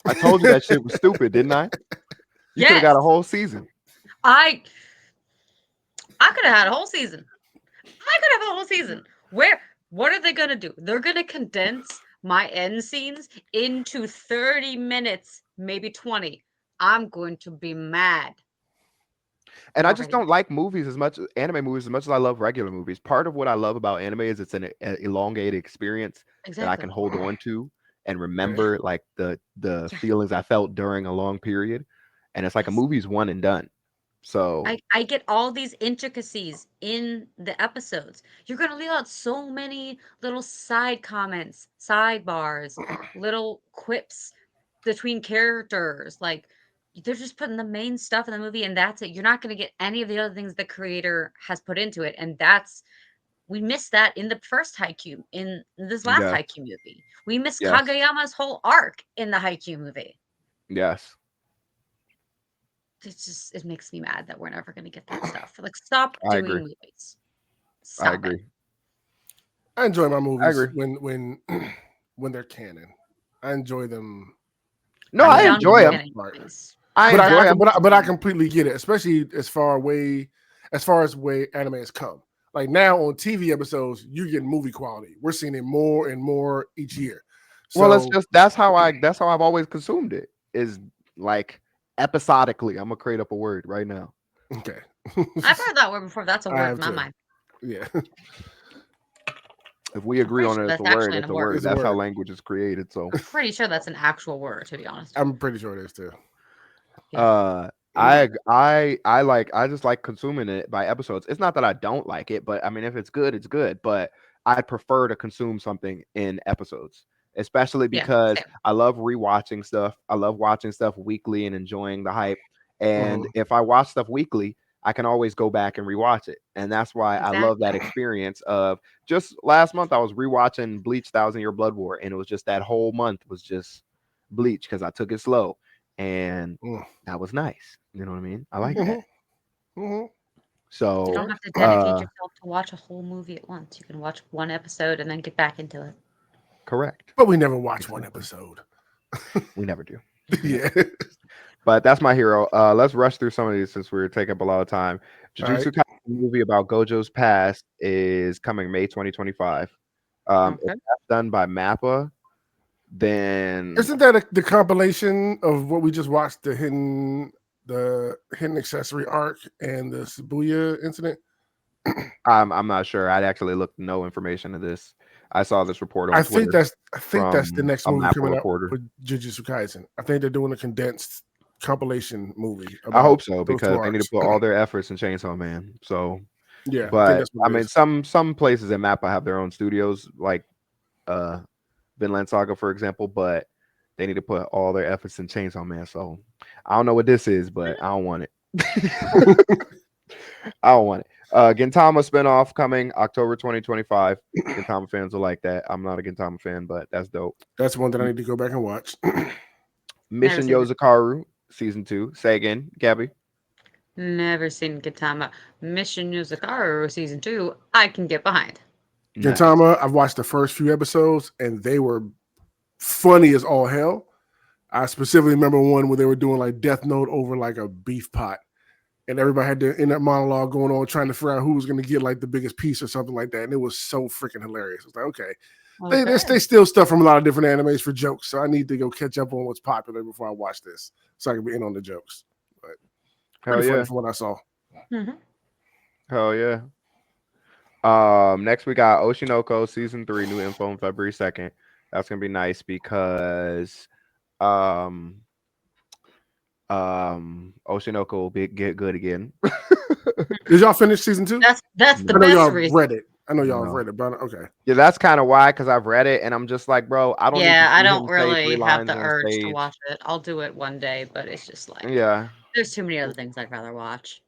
I told you that shit was stupid, didn't I? You could have got a Yes. whole season. I could have had a whole season. I could have a whole season. What are they gonna do? They're gonna condense my end scenes into 30 minutes, maybe 20. I'm going to be mad. And I'm I just already don't like movies as much, anime movies as much as I love regular movies. Part of what I love about anime is it's an elongated experience that I exactly. can hold on to and remember like the Yeah. feelings I felt during a long period. And it's like a Yes. movie's one and done. So I get all these intricacies in the episodes. You're gonna leave out so many little side comments, sidebars, little quips between characters. Like they're just putting the main stuff in the movie, and that's it. You're not gonna get any of the other things the creator has put into it, and that's we missed that in the first Haikyuu, in this last yes, Haikyuu movie. We missed yes, Kageyama's whole arc in the Haikyuu movie. yes. It's just it makes me mad that we're never gonna get that stuff. Like, stop I agree. doing movies. I Stop it. agree. I enjoy my I movies agree. when when they're canon. I enjoy them. No, I'm I down enjoy for them. canon movies. I I'm But enjoy down them. for I canon. completely get it, especially as far as way anime has come. Like now on TV episodes, you're getting movie quality. We're seeing it more and more each year. Well, it's So just that's how I've always consumed it. Is like episodically. I'm gonna create up a word right now. okay, I've heard that word before. That's a I word have in my too. mind. Yeah, If we I'm agree pretty on sure it, it's that's a word. actually It's a a word. word. it's a That's how word. language is created. So, Pretty sure that's an actual word, to be honest. I'm pretty sure it is too. Yeah. I just like consuming it by episodes. It's not that I don't like it, but I mean, if it's good, it's good. But I prefer to consume something in episodes, especially Yeah. because Same. I love rewatching stuff. I love watching stuff weekly and enjoying the hype. And Mhm. if I watch stuff weekly, I can always go back and rewatch it. And that's why I love that Exactly. experience of just last month I was rewatching Bleach Thousand Year Blood War, and it was just that whole month was just Bleach because I took it slow. And Mhm. that was nice. You know what I mean? I like that. Mhm. Mhm. You So, don't have to dedicate yourself to watch a whole movie at once. You can watch one episode and then get back into it. correct. But we never watch one Exactly. episode. We never do. Yeah. But that's my hero. Let's rush through some of these since we're taking up a lot of time. All right. Jujutsu Kaisen movie about Gojo's past is coming May 2025. If Okay. that's done by Mappa, then Isn't that the compilation of what we just watched? The hidden accessory arc and the Shibuya incident. I'm not sure. I'd actually looked no information of this. I saw this report on Twitter I think that's the from next a movie Mappa coming out reporter. for Jujutsu Kaisen. I think they're doing a condensed compilation movie I about hope so those two because they need to arcs. put all their efforts in Chainsaw Man. So, Yeah, I think but that's what I it mean, is. some places in Mappa have their own studios, like uh Vinland Saga, for example, but they need to put all their efforts in Chainsaw Man. So I don't know what this is, but I don't want it. I don't want it. Gintama spinoff coming October 2025. Gintama fans will like that. I'm not a Gintama fan, but that's dope. That's one that I need to go back and watch. Never Mission seen it. Yozakaru season 2. Say again, Gabby. Never seen Gintama. Mission Yuzakaru season 2. I can get behind. Nice. Gintama, I've watched the first few episodes and they were funny as all hell. I specifically remember one where they were doing like Death Note over like a beef pot. And everybody had their inner monologue going on, trying to figure out who was going to get like the biggest piece or something like that. And it was so freaking hilarious. It's like, okay, they Okay. steal stuff from a lot of different animes for jokes. So I need to go catch up on what's popular before I watch this, so I can be in on the jokes. But Hell pretty funny yeah. from what I saw. Mhm. Hell yeah. Next we got Oshinoko season 3, new info on February 2nd. That's gonna be nice because um Oshinoko will get good again. Did y'all finish season 2? That's the I know No, best y'all reason. read it. I know y'all no. read it, but okay. Yeah, that's kind of why, because I've read it and I'm just like, bro, I don't need to Yeah, I see don't him say three really have lines the on urge to stage. watch it. I'll do it one day, but it's just like Yeah. there's too many other things I'd rather watch.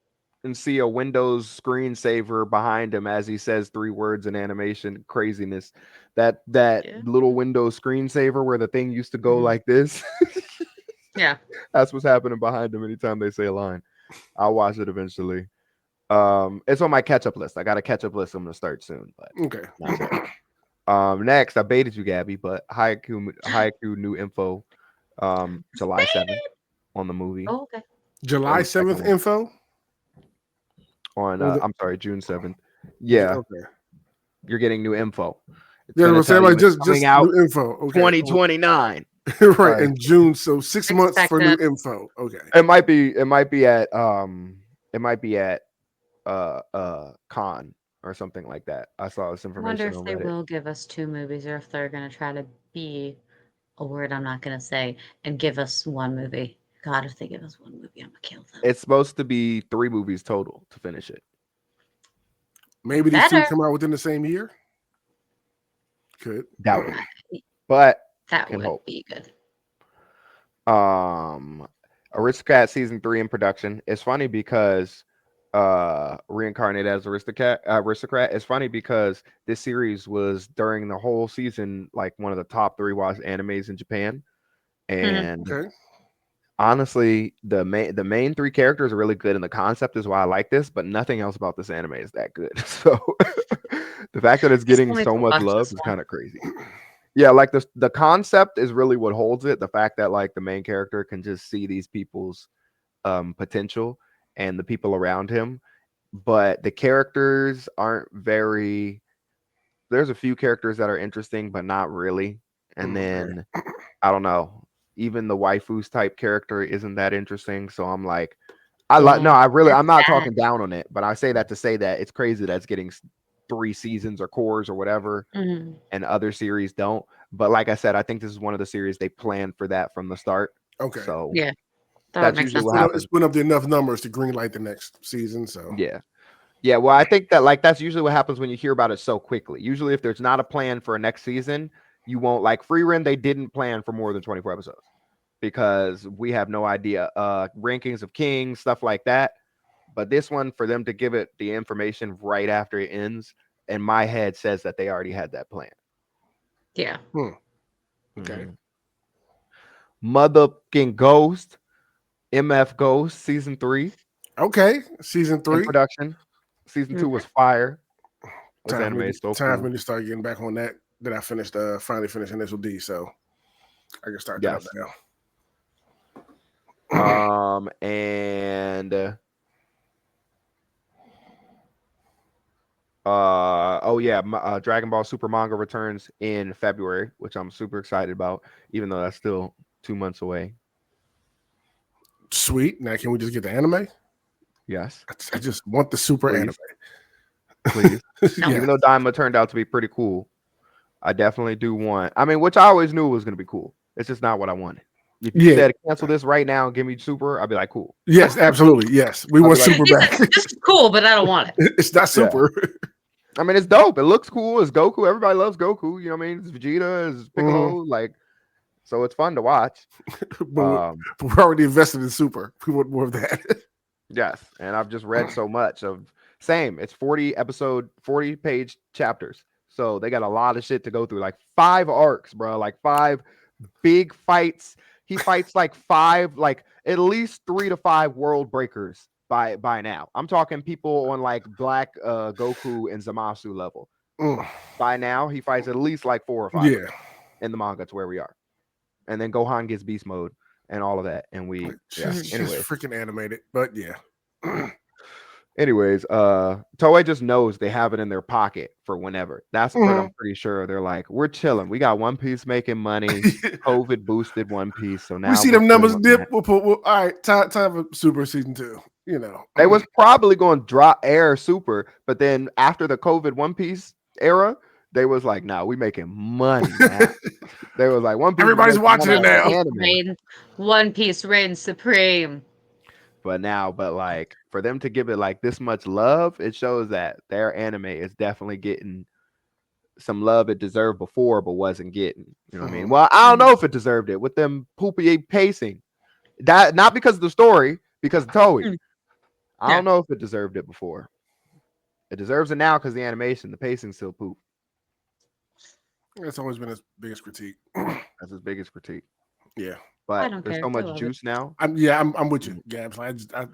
And see a Windows screensaver behind him as he says 3 words in animation craziness. That Yeah. little Windows screensaver where the thing used to go Mhm. like this. Yeah. That's what's happening behind them anytime they say a line. I'll watch it eventually. It's on my catch up list. I got a catch up list I'm gonna start soon, but Okay. not yet. Next, I baited you, Gabby, but Haiku new info. July 7th on the movie Oh, okay. or July the second 7th one info? on. Or the, I'm sorry, June 7th. Yeah, okay. you're getting new info. It's Yeah, I gonna was saying tell like you it's coming just out new info. Okay. 2029. Right. Sorry, In June. So 6 months for new Expected. info. Okay. it might be at con or something like that. I saw this I wonder information if on they Reddit. will give us two movies or if they're gonna try to be a word I'm not gonna say and give us one movie. God, if they give us one movie, I'm gonna kill them. It's supposed to be 3 movies total to finish it. Maybe these two Better. come out within the same year. Could. Doubt it, but That can would hope. be good. Aristocrat season 3 in production. It's funny because reincarnated as aristocrat. It's funny because this series was during the whole season like one of the top 3 watched animes in Japan. And Okay. honestly, the main 3 characters are really good, and the concept is why I like this, but nothing else about this anime is that good. So the fact that it's Just getting want me so to much watch love this is one. kind of crazy. Yeah, like the concept is really what holds it. The fact that like the main character can just see these people's potential and the people around him, but the characters aren't very. There's a few characters that are interesting, but not really. And then I don't know. Even the waifus type character isn't that interesting. So I'm like, no, Yeah, I'm that's not sad. talking down on it, but I say that to say that it's crazy that it's getting 3 seasons or cores or whatever, Mhm. and other series don't. But like I said, I think this is one of the series they planned for that from the start. Okay. So Yeah, that would that's make usually sense. what happens. It's put up enough numbers to greenlight the next season. So Yeah. Yeah, well, I think that like that's usually what happens when you hear about it so quickly. Usually, if there's not a plan for a next season, you won't like Free Run. They didn't plan for more than 24 episodes because we have no idea rankings of kings, stuff like that. But this one, for them to give it the information right after it ends, in my head says that they already had that plan. Yeah. okay. Motherfucking Ghost, MF Ghost, season 3 Okay. Season in 3. production. Season 2 Mhm. was fire. This Time for anime me is so time for cool. me to start getting back on that. That I finished finally finished Initial D, so I can start that up Yes. now. And Dragon Ball Super manga returns in February, which I'm super excited about, even though that's still 2 months away. Sweet. Now can we just get the anime? Yes, I just want the super please, anime. please. No. Yeah. Even though Daima turned out to be pretty cool, I definitely do want. I mean, which I always knew was going to be cool. It's just not what I wanted. If you Yeah. said cancel this right now and give me Super, I'd be like, cool. Yes, absolutely. Yes. We I'll want be like, super He said, back. "This is cool, but I don't want it." It's not Yeah. super. I mean, it's dope. It looks cool. It's Goku. Everybody loves Goku. You know what I mean? It's Vegeta. It's Piccolo. Like, so it's fun to watch. But we're already invested in super. We want more of that. Yes, and I've just read so much of same. It's 40 page chapters. So they got a lot of shit to go through. Like 5 arcs, bro. Like 5 big fights. He fights like 5, like at least 3 to 5 world breakers by now. I'm talking people on like Black Goku and Zamasu level. By now, he fights at least like 4 or 5 Yeah. in the manga to where we are. And then Gohan gets beast mode and all of that. And we She's anyways. freaking animated, but yeah. Anyways, Toei just knows they have it in their pocket for whenever. That's the part I'm pretty sure they're like, we're chilling. We got One Piece making money. COVID boosted One Piece, so now we see we're them numbers chilling on dip. that. All right, time for Super season 2. You know, They was probably going to drop air Super, but then after the COVID One Piece era, they was like, "Nah, we making money now." They was like, "One Piece." Everybody's watching it now. One Piece reigns supreme. But like for them to give it like this much love, it shows that their anime is definitely getting some love it deserved before, but wasn't getting. You know what I mean? Well, I don't know if it deserved it with them poopy pacing. That not because of the story, because of Toei. I don't know if it deserved it before. It deserves it now because the animation, the pacing still poop. That's always been his biggest critique. That's his biggest critique. Yeah. But I don't there's care. so I much love juice now. I'm with you, Gabs.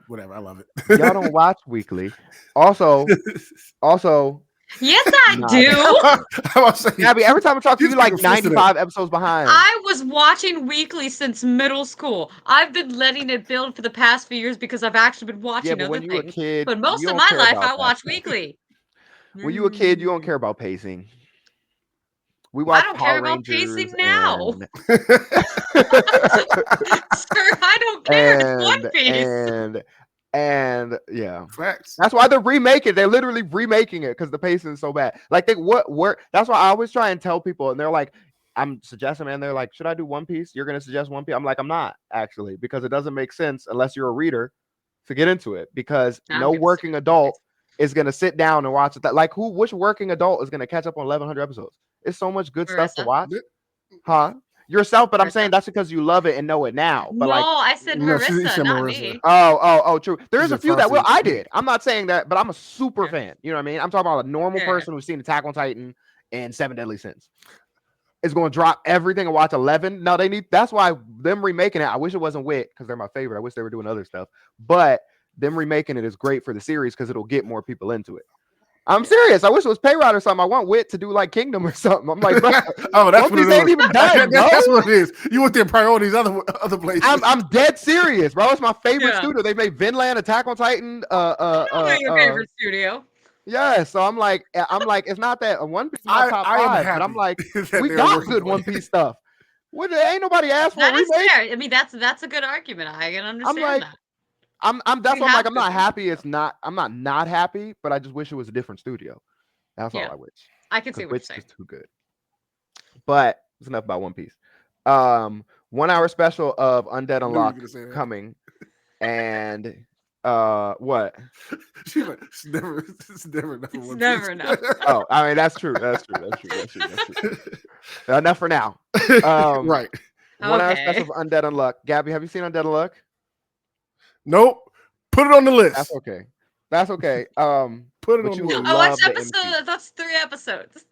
Whatever. I love it. Y'all don't watch weekly. Also, Yes, I nah, do. I was saying, Gabby, every time I talk to you, she's like consistent. 95 episodes behind. I was watching weekly since middle school. I've been letting it build for the past few years because I've actually been watching but other when you a things. kid, But most you of don't my care life, about I that. watch weekly. When you a kid, you don't care about pacing. We I watch don't Power care about Rangers pacing now. and Sir, I don't care. It's One Piece. and yeah. Facts. That's why they're remaking. They're literally remaking it because the pacing is so bad. Like that's why I always try and tell people, and they're like, I'm suggesting, and they're like, should I do One Piece? You're gonna suggest One Piece? I'm like, I'm not actually, because it doesn't make sense unless you're a reader to get into it. Because I no don't give a working shit. adult is gonna sit down and watch it. That like which working adult is gonna catch up on 1,100 episodes? It's so much good stuff to Marissa. watch, huh? Yourself, but I'm saying Marissa. that's because you love it and know it now. But No, like, I said No, she Marissa, said not Marissa. me. oh, true. There She is a said few that will. Frosty. I did. I'm not saying that, but I'm a super Yeah. fan. You know what I mean? I'm talking about a normal Yeah. person who's seen Attack on Titan and Seven Deadly Sins. Is going to drop everything and watch 11. No, they need. That's why them remaking it. I wish it wasn't Wit because they're my favorite. I wish they were doing other stuff, but them remaking it is great for the series because it'll get more people into it. I'm serious. I wish it was Payrod or something. I want Wit to do like Kingdom or something. I'm like, bro, Oh, that's One what Piece it ain't is. even done, bro. That's what it is. You want their priorities other places. I'm dead serious, bro. It's my favorite Yeah. studio. They made Vinland, Attack on Titan. I know they're your favorite studio. Yeah. So I'm like, it's not that One Piece is my top I am five, happy but I'm like, that we they're got working good on One it. Piece stuff. What? Ain't nobody asked for a That is remake. fair. I mean, that's a good argument. I can understand like, that. I'm that's We why I'm like, have I'm not good happy. It's not. I'm not happy, but I just wish it was a different studio. That's all Yeah. I wish. I can see what you're Which saying. is too good. But it's enough about One Piece. 1 hour special of Undead I knew you were Unlock gonna say that. coming, and what? She's like, it's never enough. It's never enough. Oh, I mean that's true. That's true. Enough for now. Right. 1 hour Okay. special of Undead Unluck. Gabby, have you seen Undead Unluck? Nope. Put it on the list. That's okay. That's okay. Put it but on you the would list. I love watched the episode. MC. That's 3 episodes.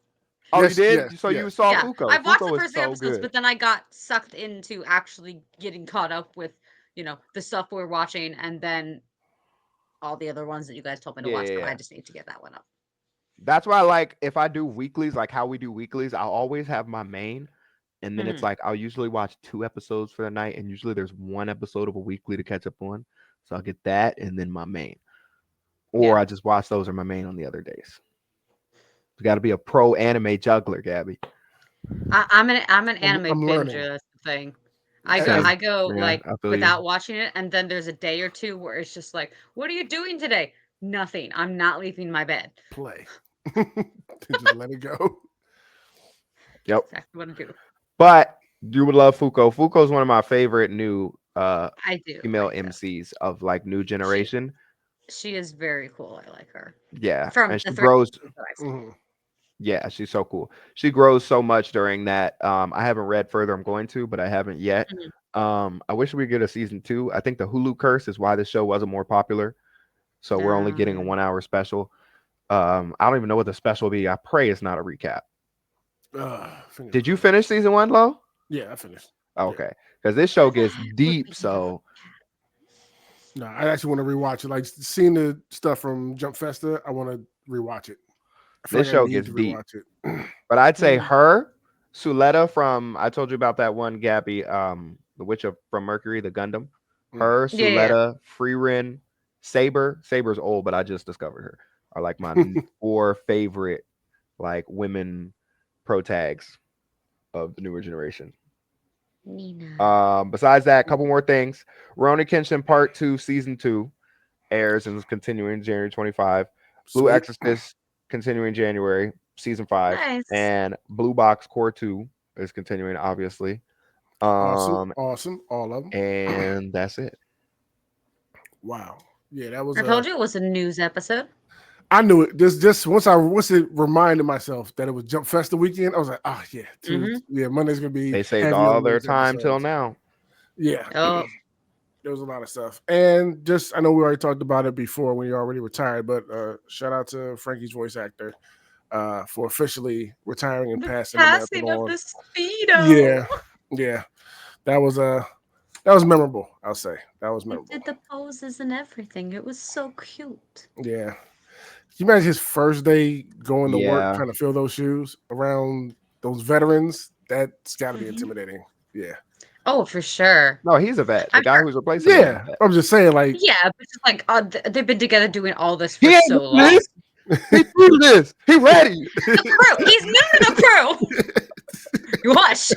Oh, Yes, you did? yes, So yes. you saw Yeah, Fuko. I watched Fuko the is first 3 so episodes, good. but then I got sucked into actually getting caught up with, the stuff we're watching, and then all the other ones that you guys told me to watch. But I Yeah. just need to get that one up. That's why, like, if I do weeklies, like how we do weeklies, I'll always have my main. And then it's Mhm. like I'll usually watch 2 episodes for the night, and usually there's 1 episode of a weekly to catch up on. So I'll get that and then my main. Or Yeah. I just watch those or my main on the other days. You got to be a pro anime juggler, Gabby. I'm an anime I'm learning. binger. That's the thing. I Same. go Yeah, like I feel you. without watching it, and then there's a day or two where it's just like, "What are you doing today?" Nothing. I'm not leaving my bed. Play. Just let it go. Yep. Exactly what I do. But you would love Fuko. Fuko's one of my favorite new I do. female like that. MCs of like new generation. She is very cool. I like her. Yeah. From And the she 3 grows. episodes that I've seen. Mhm. Yeah, she's so cool. She grows so much during that. I haven't read further. I'm going to, but I haven't yet. I wish we get a season 2. I think the Hulu curse is why the show wasn't more popular. So we're only getting a 1 hour special. I don't even know what the special will be. I pray it's not a recap. Did you finish season 1, Lo? Yeah, I finished. Okay, because this show gets deep. So No, I actually want to rewatch it. Like seeing the stuff from Jump Festa, I want to rewatch it. I feel this like I show need gets to deep. rewatch it. But I'd say her, Suletta from I told you about that one, Gabby, the witch from Mercury, the Gundam. Her, Yeah, yeah. Suletta, Freerin, Saber. Saber's old, but I just discovered her. Are like my 4 favorite like women pro tags of the newer generation. Nina. Besides that, a couple more things. Rurouni Kenshin Part 2, Season 2 airs and is continuing January 25. Blue Sweet. Exorcist continuing January, Season 5. Nice. And Blue Box Core 2 is continuing, obviously. Awesome. All of them. And that's it. Wow. Yeah, that was. I told you it was a news episode. I knew it. Just once it reminded myself that it was Jump Festa weekend, I was like, oh yeah, Monday's gonna be. They saved heavy all on their news time till episodes. now. Yeah. Oh, There was a lot of stuff. And just I know we already talked about it before when you're already retired, but shout out to Frankie's voice actor for officially retiring and the passing the passing mantle of on. the speedo. Yeah. That was memorable, I'll say. That was He memorable. did the poses and everything. It was so cute. Yeah. Can you imagine his first day going to work Yeah. trying to fill those shoes around those veterans? That's got to be intimidating. Yeah. Oh, for sure. No, he's a vet. The I'm guy sure- who's replacing him is a Yeah. vet. I'm just saying, like, Yeah, but just like they've been together doing all this for He so long. this. He threw this. He ready. The crew. He's new to the crew. Hush.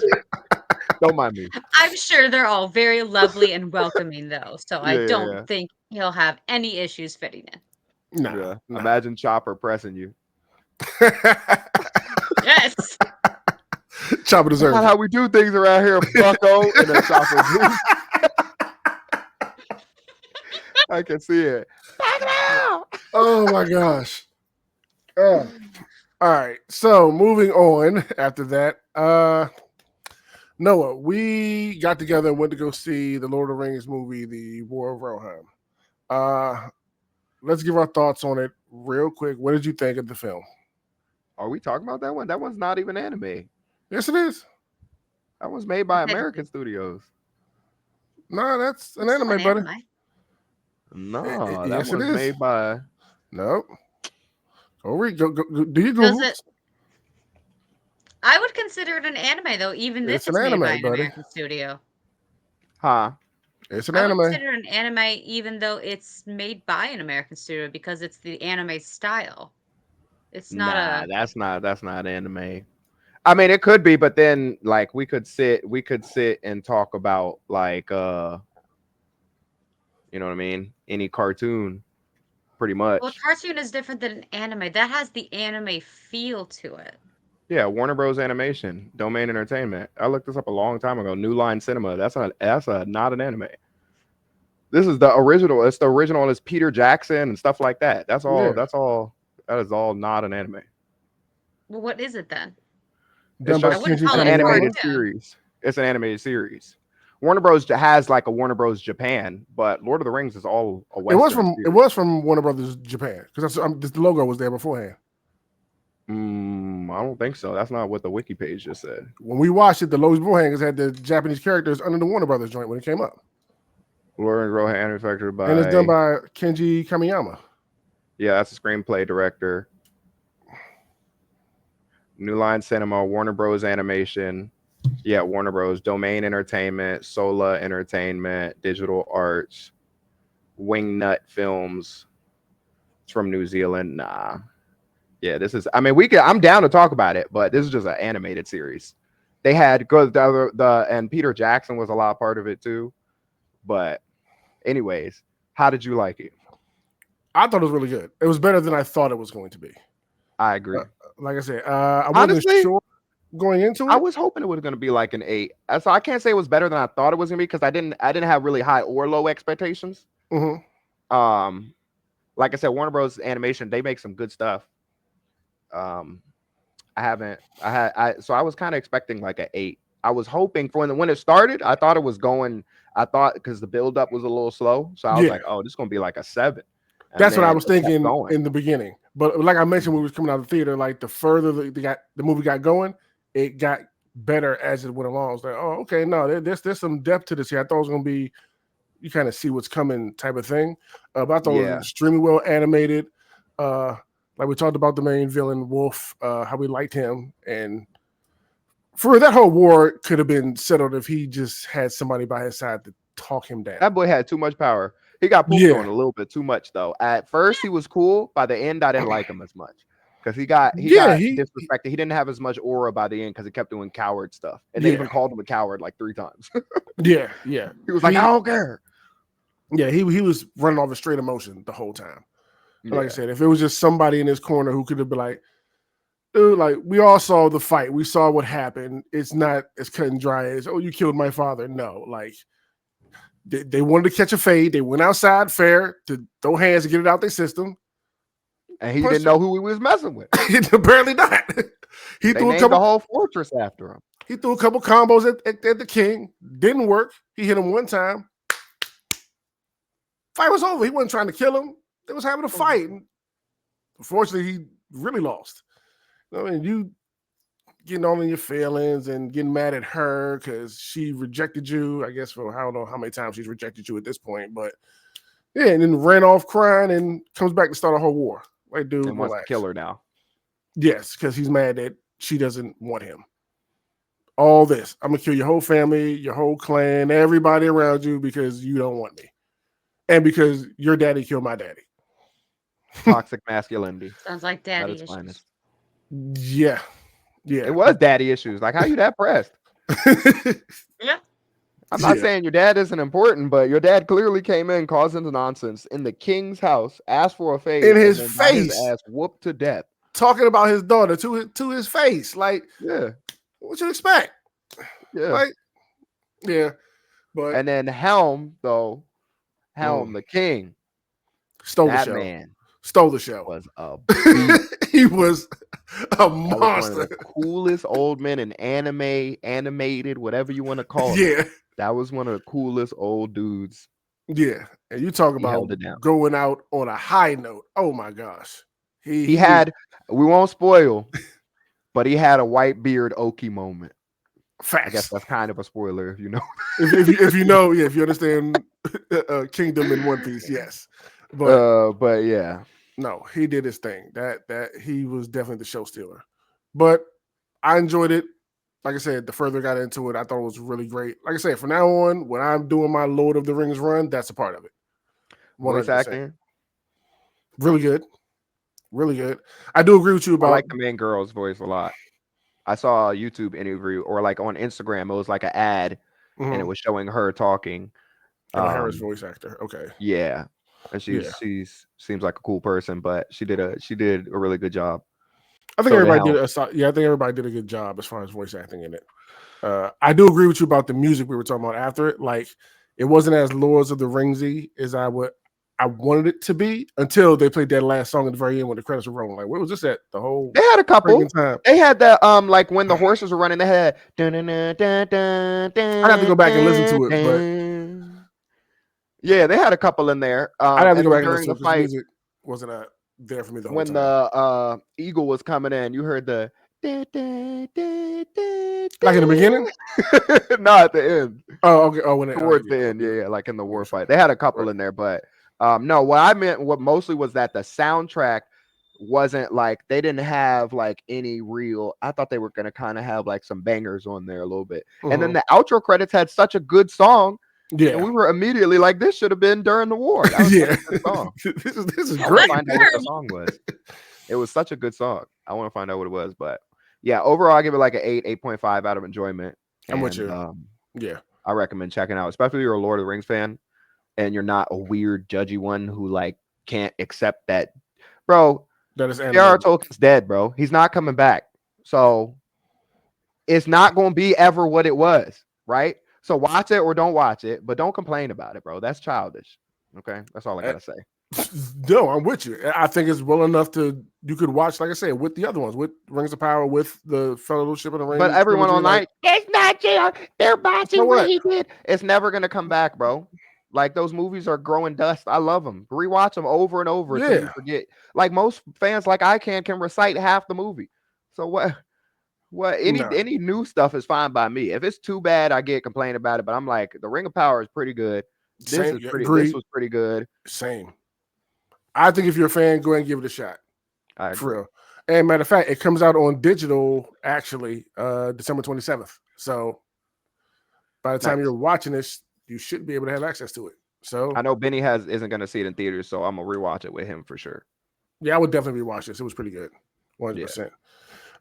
Don't mind me. I'm sure they're all very lovely and welcoming, though. So I Yeah, don't yeah. think he'll have any issues fitting in. nah. Imagine Chopper pressing you. Yes. Chopper That's deserves not it. how we do things around here, Bucko. And then Chopper. I can see it. Oh my gosh. All right. So moving on after that. Noah, we got together and went to go see the Lord of the Rings movie, The War of Rohirrim. Let's give our thoughts on it real quick. What did you think of the film? Are we talking about that one? That one's not even anime. Yes, it is. That was made by Technically. American Studios. No, that's an It's still anime, buddy. No, that Yes, it was is. made by. No. Go read. Go, do you Does Google? it? I would consider it an anime though, even if It's it's an made by anime, an buddy. American studio. Huh? It's an I would anime. consider it an anime even though it's made by an American studio because it's the anime style. It's not Nah, a. that's not anime. I mean, it could be, but then like we could sit and talk about like you know what I mean? Any cartoon, pretty Well, much. cartoon is different than an anime. That has the anime feel to it. Yeah, Warner Bros. Animation, Domain Entertainment. I looked this up a long time ago. New Line Cinema. That's not an anime. This is the original. It's the original. It's Peter Jackson and stuff like that. That's all. Yeah. That's all. That is all not an anime. Well, what is it then? Done It's by I just wouldn't Kenji call an it a animated cartoon. series. It's an animated series. Warner Bros. Has like a Warner Bros. Japan, but Lord of the Rings is all a Western. It was from Warner Brothers Japan because the logo was there beforehand. I don't think so. That's not what the wiki page just said. When we watched it, the logo beforehand had the Japanese characters under the Warner Brothers joint when it came up. Lord and Rohan manufactured by. And it's done by Kenji Kamiyama. Yeah, that's a screenplay director. New Line Cinema, Warner Bros. Animation. Yeah, Warner Bros. Domain Entertainment, Sola Entertainment, Digital Arts, Wingnut Films. It's from New Zealand. Nah. Yeah, this is. I mean, I'm down to talk about it, but this is just an animated series. They had because and Peter Jackson was a lot part of it too. But, anyways, how did you like it? I thought it was really good. It was better than I thought it was going to be. I agree. Like I said, I wasn't Honestly, sure going into it. I was hoping it was going to be like an 8. So I can't say it was better than I thought it was going to be because I didn't have really high or low expectations. Mm-hmm. Like I said, Warner Bros. Animation, they make some good stuff. So I was kind of expecting like an 8. I was hoping for when it started, I thought because the build up was a little slow. So I was like, oh, this is going to be like a 7. And that's what I then was it kept thinking going. in the beginning. But like I mentioned, when we was coming out of the theater, like the further the movie got going, it got better as it went along. I was like, oh, okay, no, there's some depth to this here. I thought it was going to be, you kind of see what's coming type of thing. But I thought it was extremely well animated. Like we talked about the main villain, Wolf, how we liked him. And for that whole war could have been settled if he just had somebody by his side to talk him down. That boy had too much power. He got pooped on a little bit too much, though. At first, he was cool. By the end, I didn't like him as much because he got disrespected. He didn't have as much aura by the end because he kept doing coward stuff, and they even called him a coward like 3 times. Yeah. He was like, I don't care. Yeah, he was running off a straight emotion the whole time. Like I said, if it was just somebody in his corner who could have been like, dude, like we all saw the fight. We saw what happened. It's not as cut and dry as, oh, you killed my father. No, like they wanted to catch a fade. They went outside fair to throw hands and get it out their system. And he didn't know who he was messing with. Apparently not. He threw the whole fortress after him. He threw a couple combos at the king. Didn't work. He hit him one time. Fight was over. He wasn't trying to kill him. They was having a fight. Unfortunately, he really lost. I mean, you getting all in your feelings and getting mad at her because she rejected you. I guess for I don't know how many times she's rejected you at this point, but yeah, and then ran off crying and comes back to start a whole war. Like, dude, and wants to kill her now. Yes, because he's mad that she doesn't want him. All this, I'm gonna kill your whole family, your whole clan, everybody around you because you don't want me, and because your daddy killed my daddy. Toxic masculinity. Sounds like daddy issues. Yeah. It was daddy issues. Like, how you that pressed? Yeah. I'm not saying your dad isn't important, but your dad clearly came in causing the nonsense in the king's house, asked for a favor, in his and face, his ass whooped to death, talking about his daughter to his face. Like, yeah, what you expect? Yeah. Like, yeah. But And then Helm, though, Mm. the king, stole the that show. man Stole the show. was a beast. He was a That was one of monster. the coolest old men in anime, animated, whatever you want to call it. Yeah. That was one of the coolest old dudes. Yeah. And you talk He about held it down. going out on a high note. Oh my gosh. He had, we won't spoil, but he had a white beard Oki moment. facts. I guess that's kind of a spoiler if you know. if you know, yeah, if you understand Kingdom in One Piece, yes. But Yeah. no, he did his thing. That he was definitely the show stealer. But I enjoyed it. Like I said, the further I got into it, I thought it was really great. Like I said, from now on, when I'm doing my Lord of the Rings run, that's a part of it. 100%. Voice acting. Really good. Really good. I do agree with you I about like the main girl's voice a lot. I saw a YouTube interview or like on Instagram, it was like an ad and it was showing her talking. Harris voice actor. Okay. Yeah. And she's seems like a cool person, but she did a really good job. I think everybody did I think everybody did a good job as far as voice acting in it. I do agree with you about the music we were talking about after it. Like, it wasn't as Lords of the Ringsy as I wanted it to be until they played that last song at the very end when the credits were rolling. Like, where was this at the whole They had a couple. time? They had that like when the horses were running, they had I have to go back and listen to it, but yeah, they had a couple in there. I'd have to go back and during listen the to it fight, music wasn't there for me the whole when time. the eagle was coming in, you heard the like in the beginning? No, at the end. Oh, okay. Oh, towards the end, yeah, like in the war fight. They had a couple in there, but no, what I meant, what mostly was that the soundtrack wasn't like, they didn't have like any real, I thought they were gonna kind of have like some bangers on there a little bit. And then the outro credits had such a good song. Yeah, and we were immediately like, this should have been during the war. That was such a good song. this is I great. want to find out what the song was. It was such a good song. I want to find out what it was, but yeah, overall I give it like an 8.5 out of enjoyment. I'm with you. Yeah, I recommend checking out, especially if you're a Lord of the Rings fan and you're not a weird judgy one who like can't accept that, bro. That is J.R.R. Tolkien's dead, bro. He's not coming back. So it's not going to be ever what it was, right? So watch it or don't watch it, but don't complain about it, bro. That's childish. Okay, that's all I gotta say. No, I'm with you. I think it's well enough you could watch, like I said, with the other ones, with Rings of Power, with the Fellowship of the Ring. But everyone online, it's not J.R. They're botching what he did. It's never gonna come back, bro. Like, those movies are growing dust. I love them. Rewatch them over and over until you forget. Like, most fans, like I can recite half the movie. So what? Any new stuff is fine by me. If it's too bad, I get complained about it. But I'm like, the Ring of Power is pretty good. This was pretty good. Same. I think if you're a fan, go ahead and give it a shot. For real. And matter of fact, it comes out on digital actually December 27th. So by the time you're watching this, you should be able to have access to it. So I know Benny isn't going to see it in theaters, so I'm gonna rewatch it with him for sure. Yeah, I would definitely rewatch this. It was pretty good, 100%. Yeah.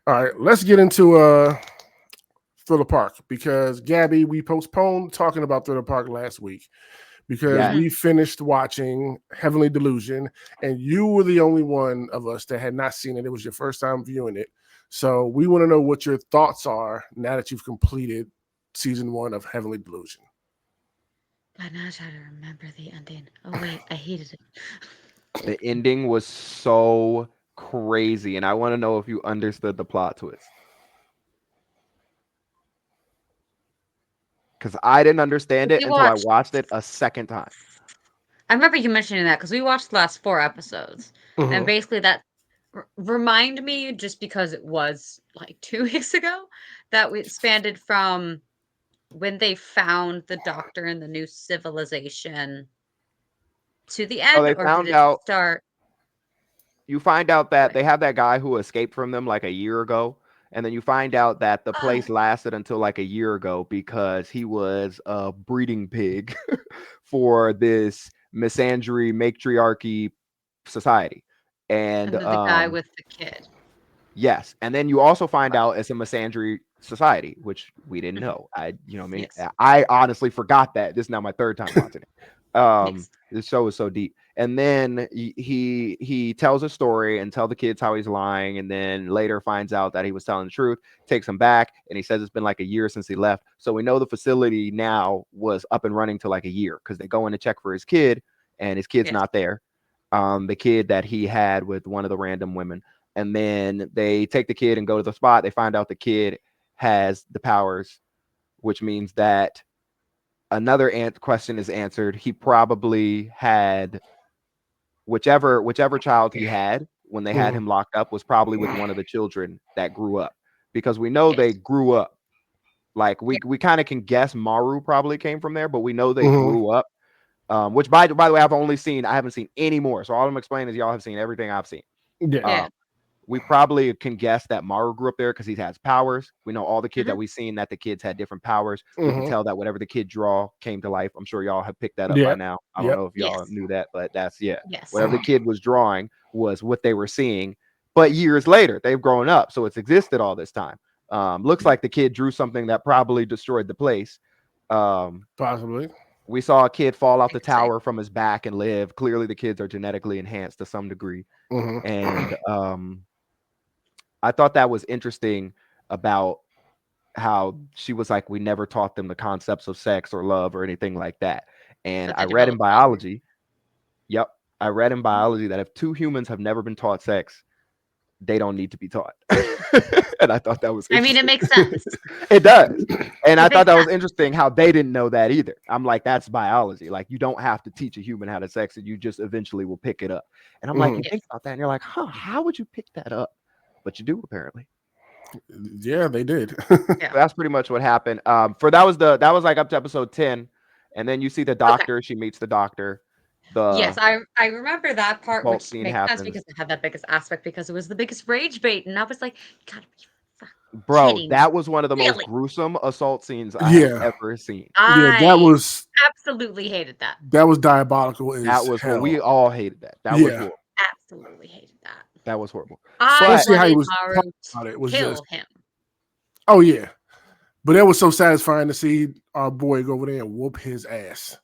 All right, let's get into Thriller Park, because Gabby, we postponed talking about Thriller Park last week because we finished watching Heavenly Delusion, and you were the only one of us that had not seen it. It was your first time viewing it. So we want to know what your thoughts are now that you've completed season 1 of Heavenly Delusion. God, now I try to remember the ending. Oh, wait, I hated it. The ending was so crazy, and I want to know if you understood the plot twist. Because I didn't understand it until I watched it a second time. I remember you mentioning that because we watched the last 4 episodes. And basically that remind me, just because it was like 2 weeks ago, that we expanded from when they found the doctor in the new civilization to the end, they or found did it out, start? You find out that they have that guy who escaped from them like a year ago. And then you find out that the place lasted until like a year ago because he was a breeding pig for this misandry matriarchy society. And the guy with the kid. Yes. And then you also find out it's a misandry society, which we didn't know. I honestly forgot that. This is now my third time watching it. Um, Yes. the show is so deep. And then he tells a story and tell the kids how he's lying, and then later finds out that he was telling the truth, takes him back, and he says it's been like a year since he left. So we know the facility now was up and running to like a year because they go in to check for his kid, and his kid's Yes. not there. The kid that he had with one of the random women. And then they take the kid and go to the spot. They find out the kid has the powers, which means that another question is answered. He probably had whichever child he had when they had Mhm. him locked up was probably with one of the children that grew up, because we know they Yes. grew up. Like Yeah. we kind of can guess Maru probably came from there, but we know they Mhm. grew up. Which by the way, I haven't seen any more. So all I'm explaining is y'all have seen everything I've seen. Yeah. Yeah. Um, we probably can guess that Maru grew up there because he has powers. We know all the kids Mhm. that we've seen that the kids had different powers. We can Mhm. tell that whatever the kid draw came to life. I'm sure y'all have picked that up by Yep. now. I don't Yep. know if y'all Yes. knew that, but that's yeah. Yes. Whatever the kid was drawing was what they were seeing. But years later, they've grown up, so it's existed all this time. Looks like the kid drew something that probably destroyed the place. Um, Possibly. we saw a kid fall out I the could say. tower from his back and live. Clearly, the kids are genetically enhanced to some degree. Mhm. And I thought that was interesting about how she was like, we never taught them the concepts of sex or love or anything like that. And But I they read in developed power. biology, yep, I read in biology that if two humans have never been taught sex, they don't need to be taught. And I thought that was I mean, it interesting. makes sense. It does. And I It thought makes that was sense. interesting how they didn't know that either. I'm like, that's biology. Like, you don't have to teach a human how to sex, and you just eventually will pick it up. And I'm like, Mhm. you think Yes. about that, and you're like, huh, how would you pick that up? But you do apparently. Yeah, they did. Yeah. That's pretty much what happened. That was like up to episode 10, and then you see the Okay. doctor. She meets the doctor. Yes, The I remember that part, cult which scene makes sense happens. because it had that biggest aspect because it was the biggest rage bait, and I was like, "You gotta be fucking Bro, kidding me. that was one of the most Really?" gruesome assault scenes I have Yeah. ever seen. Yeah, I absolutely hated that. that was diabolical That as was horrible. hell. We all hated that. That was Yeah. horrible. Absolutely hated that. That was horrible. I But Especially how he wanted was Maru talking to about it was kill just him. oh yeah. But it was so satisfying to see our boy go over there and whoop his ass.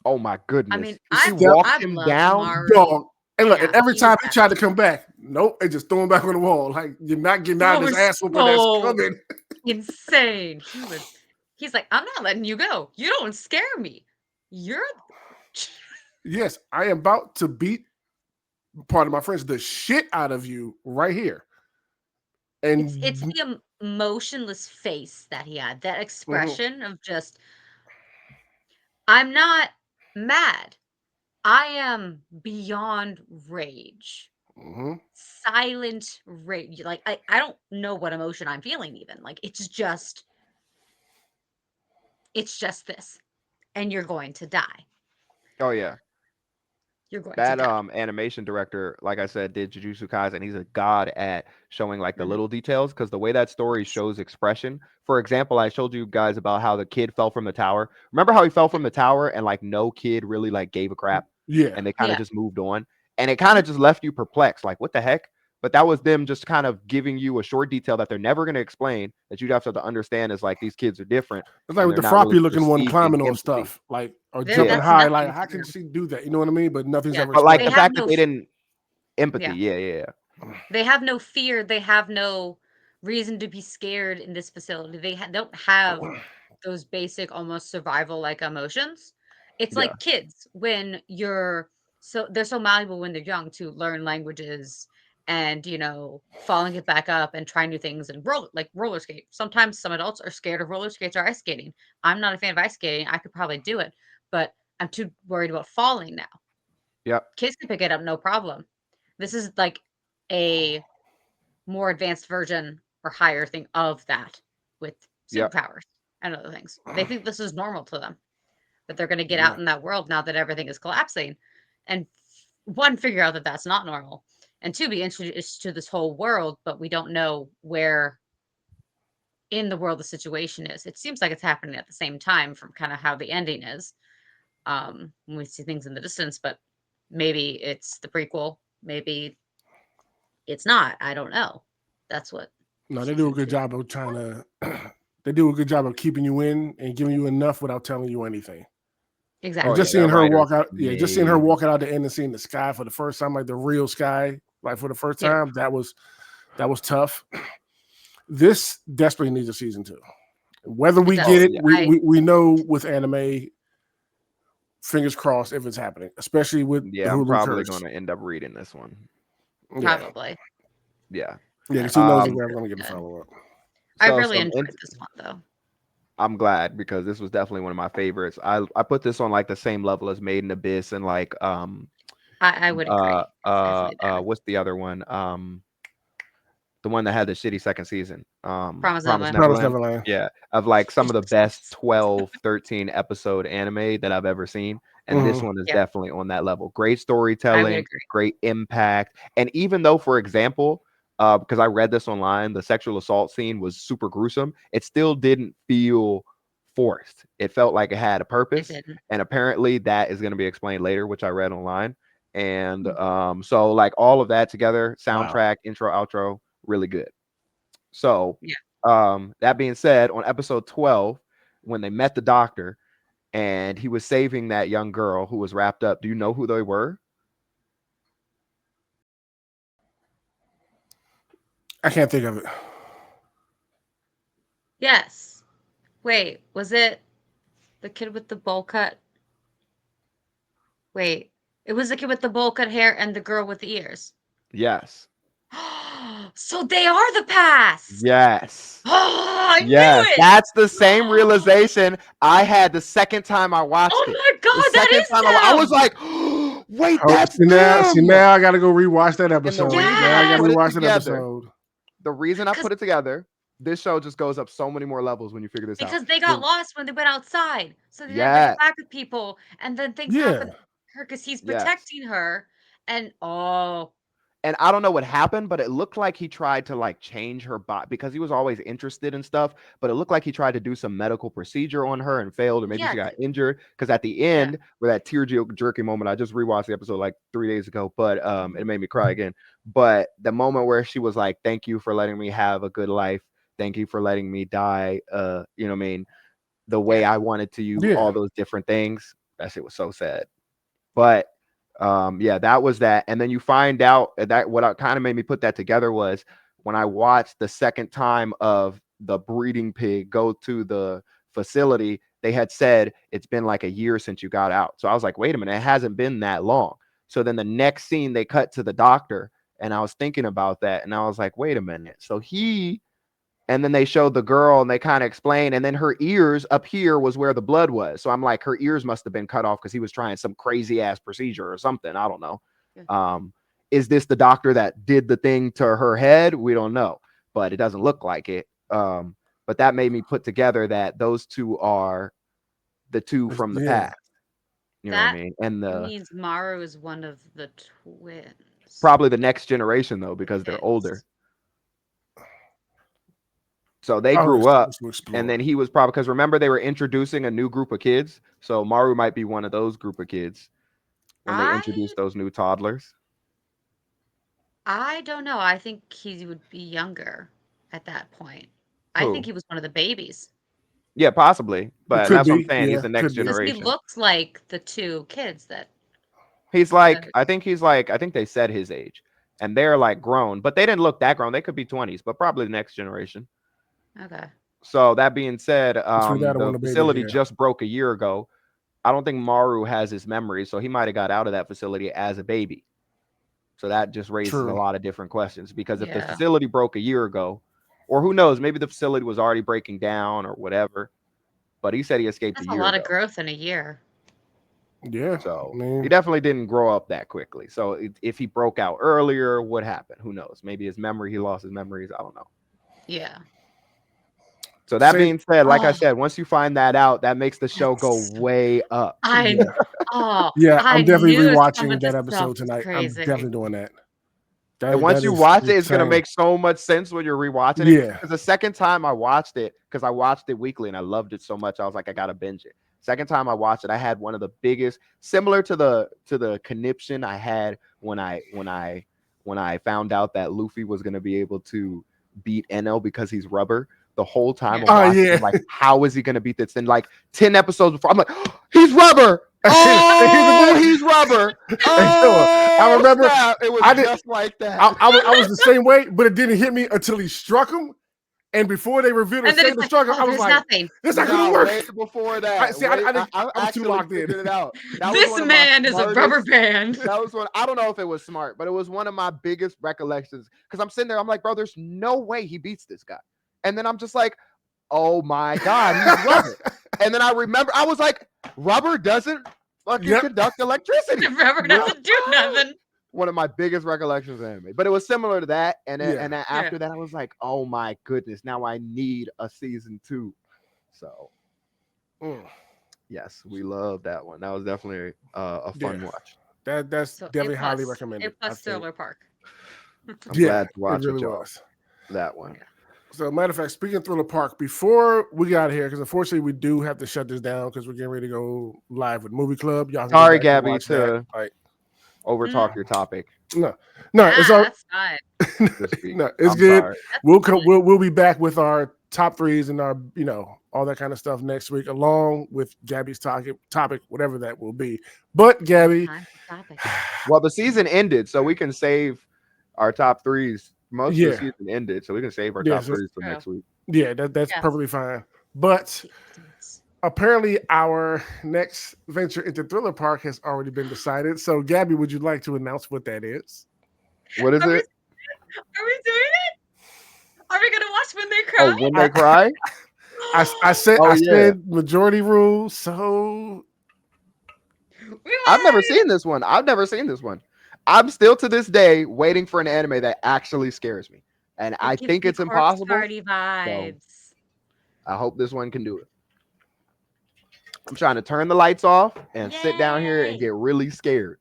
oh my I goodness, mean, she I That walked I him loved down. Maru. dog. And look, and Yeah, every he was time he tried to badass. come back, nope, and just throw him back on the wall. Like you're not getting out That of this was ass whooping that's so coming. insane. He's like, "I'm not letting you go. You don't scare me. You're Yes, I am about to beat part of my friends the shit out of you right here. it's And the emotionless face that he had, that mhm, expression of just, "I'm not mad. I am beyond rage." mhm. Silent rage. Like, I don't know what emotion I'm feeling even. Like, it's just this, and you're going to die. Oh yeah. You're going to That die. animation director, like I said, did Jujutsu Kaisen. He's a god at showing like the Mhm. little details because the way that story Yes. shows expression. For example, I showed you guys about how the kid fell from the tower. Remember how he fell from the tower and like no kid really like gave a crap Yeah. and they kind of Yeah. just moved on. And it kind of just left you perplexed, like what the heck? But that was them just kind of giving you a short detail that they're never going to explain that you'd have to understand is like these kids are different It's like and with they're the not really floppy looking one receiving climbing on empathy. stuff, like or There jumping Yeah. that's high. Like, nothing how to can them. she do that? You know what I mean? But nothing's Yeah. ever But like They the explained. have fact that no they didn't empathy. yeah. Yeah. They have no fear, they have no reason to be scared in this facility. They don't have those basic, almost survival-like emotions. It's Yeah. like kids when they're so malleable when they're young to learn languages and, falling it back up and try new things and roller skate. Sometimes some adults are scared of roller skates or ice skating. I'm not a fan of ice skating. I could probably do it, but I'm too worried about falling now. Yep. Kids can pick it up, no problem. This is like a more advanced version or higher thing of that with Yep. superpowers and other things. They think this is normal to them, that they're going to get Yeah. out in that world now that everything is collapsing and one, figure out that that's not normal, and two, be introduced to this whole world, but we don't know where in the world the situation is. It seems like it's happening at the same time from kind of how the ending is. When we see things in the distance, but maybe it's the prequel, maybe it's not. I don't know. That's what No, they do a season good 2. job of trying to. They do a good job of keeping you in and giving you enough without telling you anything. Exactly. And Oh just yeah, seeing that her writer's walk out, just seeing her amazing. walking out the end and seeing the sky for the first time, like the real sky, like for the first Yeah. time, that was tough. This desperately needs a season 2. Whether It we does. get it, yeah. we know with anime, fingers crossed if it's happening, especially with the Yeah, I'm Hulu probably curse. gonna end up reading this one. Yeah, Probably. Yeah. yeah, because But who knows if it's we're ever really going to get a good. follow up. I So really some enjoyed this one though. I'm glad because this was definitely one of my favorites. I put this on like the same level as Made in Abyss and like I would agree. It's definitely there. what's the other one? The one that had the shitty second season. Promise Promise Neverland. Promise Neverland. Neverland. Yeah, of like some of the best 12, 13 episode anime that I've ever seen. And this Mhm. one is Yeah, definitely on that level. Great I would storytelling, agree. great impact. And even though, for example, because I read this online, the sexual assault scene was super gruesome, it still didn't feel forced. It felt like it had a It purpose. didn't. And apparently that is going to be explained later, which I read online. And Mm. so like all of that together, Wow. soundtrack, intro, outro, really good. So, Yeah. that being said, on episode 12, when they met the doctor and he was saving that young girl who was wrapped up, do you know who they were? I can't think of it. Yes. Wait, was it the kid with the bowl cut? Wait, it was the kid with the bowl cut hair and the girl with the ears. Yes. So they are the past. Yes. Oh, I Yes. knew it. That's the same realization I had the second time I watched Oh it. my The god, that second is time I was them. like, wait, Oh, that's see them. now I got to go rewatch that And the episode. reason Now I I got to put it rewatch that together, episode. the reason I Cuz put it together, this show just goes up so many more levels when you figure this out. because they got lost when they went outside. So they never Yes. get back with people and then things Yeah, happen to her cuz he's Yes. protecting her and oh, And I don't know what happened, but it looked like he tried to like change her body because he was always interested in stuff. But it looked like he tried to do some medical procedure on her and failed, or maybe yeah, she got injured. Because at the yeah. end, where that tear jerky moment, I just rewatched the episode like 3 days ago, but it made me cry again. But the moment where she was like, "Thank you for letting me have a good life. Thank you for letting me die." You know what I mean? The way Yeah. I wanted to you, yeah. all those different things. That shit was so sad. But yeah, that was that. And then you find out that what kind of made me put that together was when I watched the second time of the breeding pig go to the facility, they had said it's been like a year since you got out. So I was like, wait a minute, it hasn't been that long. So then the next scene they cut to the doctor, and I was thinking about that, and I was like, wait a minute. So he and then they showed the girl and they kind of explained, and then her ears up here was where the blood was. So I'm like, her ears must have been cut off because he was trying some crazy ass procedure or something. I don't know. Yeah. Is this the doctor that did the thing to her head? We don't know, but it doesn't look like it. But that made me put together that those two are the two from the Yeah. past. You know what I That mean? And the means Maru is one of the twins. probably the next generation though, because they're older. Is. So they Oh, grew up, let's and explore. then he was probably because remember they were introducing a new group of kids. So Maru might be one of those group of kids when they I introduce those new toddlers. I don't know. I think he would be younger at that point. I think Who? he was one of the babies Yeah, possibly. It But could that's what I'm be. saying. He's Yeah, the next could be. because he generation. looks like the two kids that. He's like, I think they said his age, and they're like grown, but they didn't look that grown. They could be 20s, but probably the next generation. Okay. So that being said, Between that and the one of the babies, facility yeah. just broke a year ago. I don't think Maru has his memory, so he might have got out of that facility as a baby. So that just raises a True. lot of different questions because if the Yeah. facility broke a year ago, or who knows, maybe the facility was already breaking down or whatever. But he said he escaped a That's a year lot of ago. growth in a year. Yeah. So I he mean, definitely didn't grow up that quickly. So if he broke out earlier, what happened? Who knows? Maybe his memory, he lost his memories. I don't know. Yeah. So that say being said, like I Oh, said, once you find that out, that makes the show go that's way up. yeah. I oh, Yeah, I I'm definitely knew some rewatching of that this stuff episode was tonight. I'm crazy. definitely doing that. And That once that you is watch it, it's gonna insane. make so much sense when you're rewatching it. Yeah. Because the second time I watched it, because I watched it weekly and I loved it so much, I was like, I gotta binge it. Second time I watched it, I had one of the biggest, similar to the conniption I had when I found out that Luffy was gonna be able to beat Enel because he's rubber. The whole time Yeah. I'm Oh watching, yeah. I'm like, how is he gonna beat this? And like 10 episodes before, I'm like, he's rubber. Oh, he's rubber. Oh, I remember snap. It was I did- just like that. I was the same way, but it didn't hit me until he struck him. And before they revealed And then the it's struggle, like, I was there's like, nothing. "This not gonna work." Way before that. I was too actually locked in. figured it out. That was This one of my man is a rubber smartest- band. That was one. I don't know if it was smart, but it was one of my biggest recollections because I'm sitting there. I'm like, bro, there's no way he beats this guy. And then I'm just like, oh my god, he's rubber. And then I remember, I was like, rubber doesn't fucking conduct electricity. Rubber doesn't do nothing. One of my biggest recollections of anime, but it was similar to that. And then, Yeah. and then after that, I was like, oh my goodness, now I need a season 2. So, yes, we love that one. That was definitely a fun watch. That's So definitely A+, highly recommended. A+ Thriller Park. I'm glad to watch it really y'all. was. That one. So, matter of fact, speaking of Thriller Park, before we got here, because unfortunately we do have to shut this down because we're getting ready to go live with Movie Club. Y'all can go Sorry, back and Gabby, watch to that. Like, overtalk your topic. no, it's all That's fine. no, it's I'm good. sorry. We'll be back with our top threes and our all that kind of stuff next week, along with Gabby's topic, whatever that will be. But Gabby, Time for topic. Well, the season ended, so we can save our top threes. Most of the season ended, so we can save our top threes for next week. Yeah, that's perfectly fine. But apparently, our next venture into Thriller Park has already been decided. So, Gabby, would you like to announce what that is? What is it? Are we doing it? Are we gonna watch When They Cry? Oh, When They Cry? I said majority rule. So I've never seen this one. I'm still to this day waiting for an anime that actually scares me, and I think it's impossible. Party vibes. So I hope this one can do it. I'm trying to turn the lights off and sit down here and get really scared.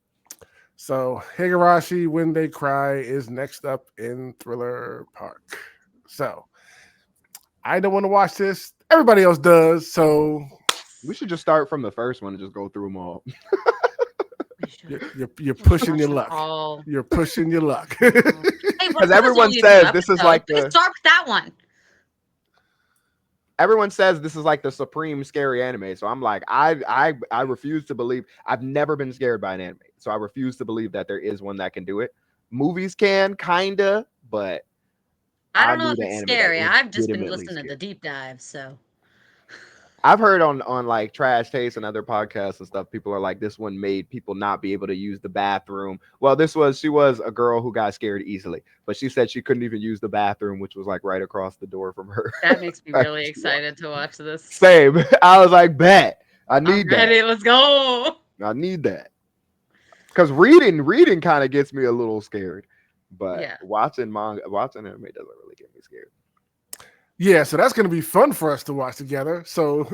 So Higurashi When They Cry is next up in Thriller Park. So I don't want to watch this. Everybody else does. So we should just start from the first one and just go through them all. You're pushing your luck. You're pushing your luck. Because everyone says this is like the start with that one. Everyone says this is like the supreme scary anime. So I'm like, I refuse to believe. I've never been scared by an anime. So I refuse to believe that there is one that can do it. Movies can, kinda, but I don't know if it's scary. I've just been listening to the deep dives, so I've heard on like Trash Taste and other podcasts and stuff, people are like, this one made people not be able to use the bathroom. Well, she was a girl who got scared easily, but she said she couldn't even use the bathroom, which was like right across the door from her. That makes me really excited to watch this. Same. I was like, bet. I need that. Ready, let's go. I need that. Because reading kind of gets me a little scared. But watching anime doesn't really get me scared. Yeah, so that's going to be fun for us to watch together. So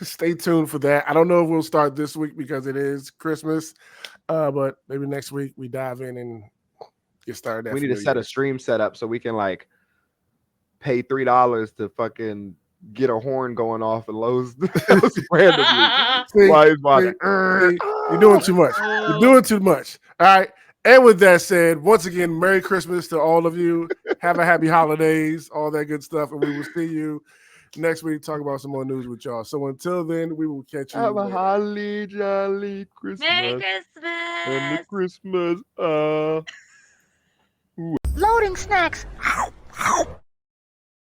stay tuned for that. I don't know if we'll start this week because it is Christmas, but maybe next week we dive in and get started. We need to set a stream setup so we can like pay $3 to fucking get a horn going off and Lowe's randomly. You're doing too much. You're doing too much. All right. And with that said, once again, Merry Christmas to all of you. Have a happy holidays, all that good stuff. And we will see you next week, talk about some more news with y'all. So until then, we will catch you. Have a holly jolly Christmas. Merry Christmas. And the Christmas. Loading snacks.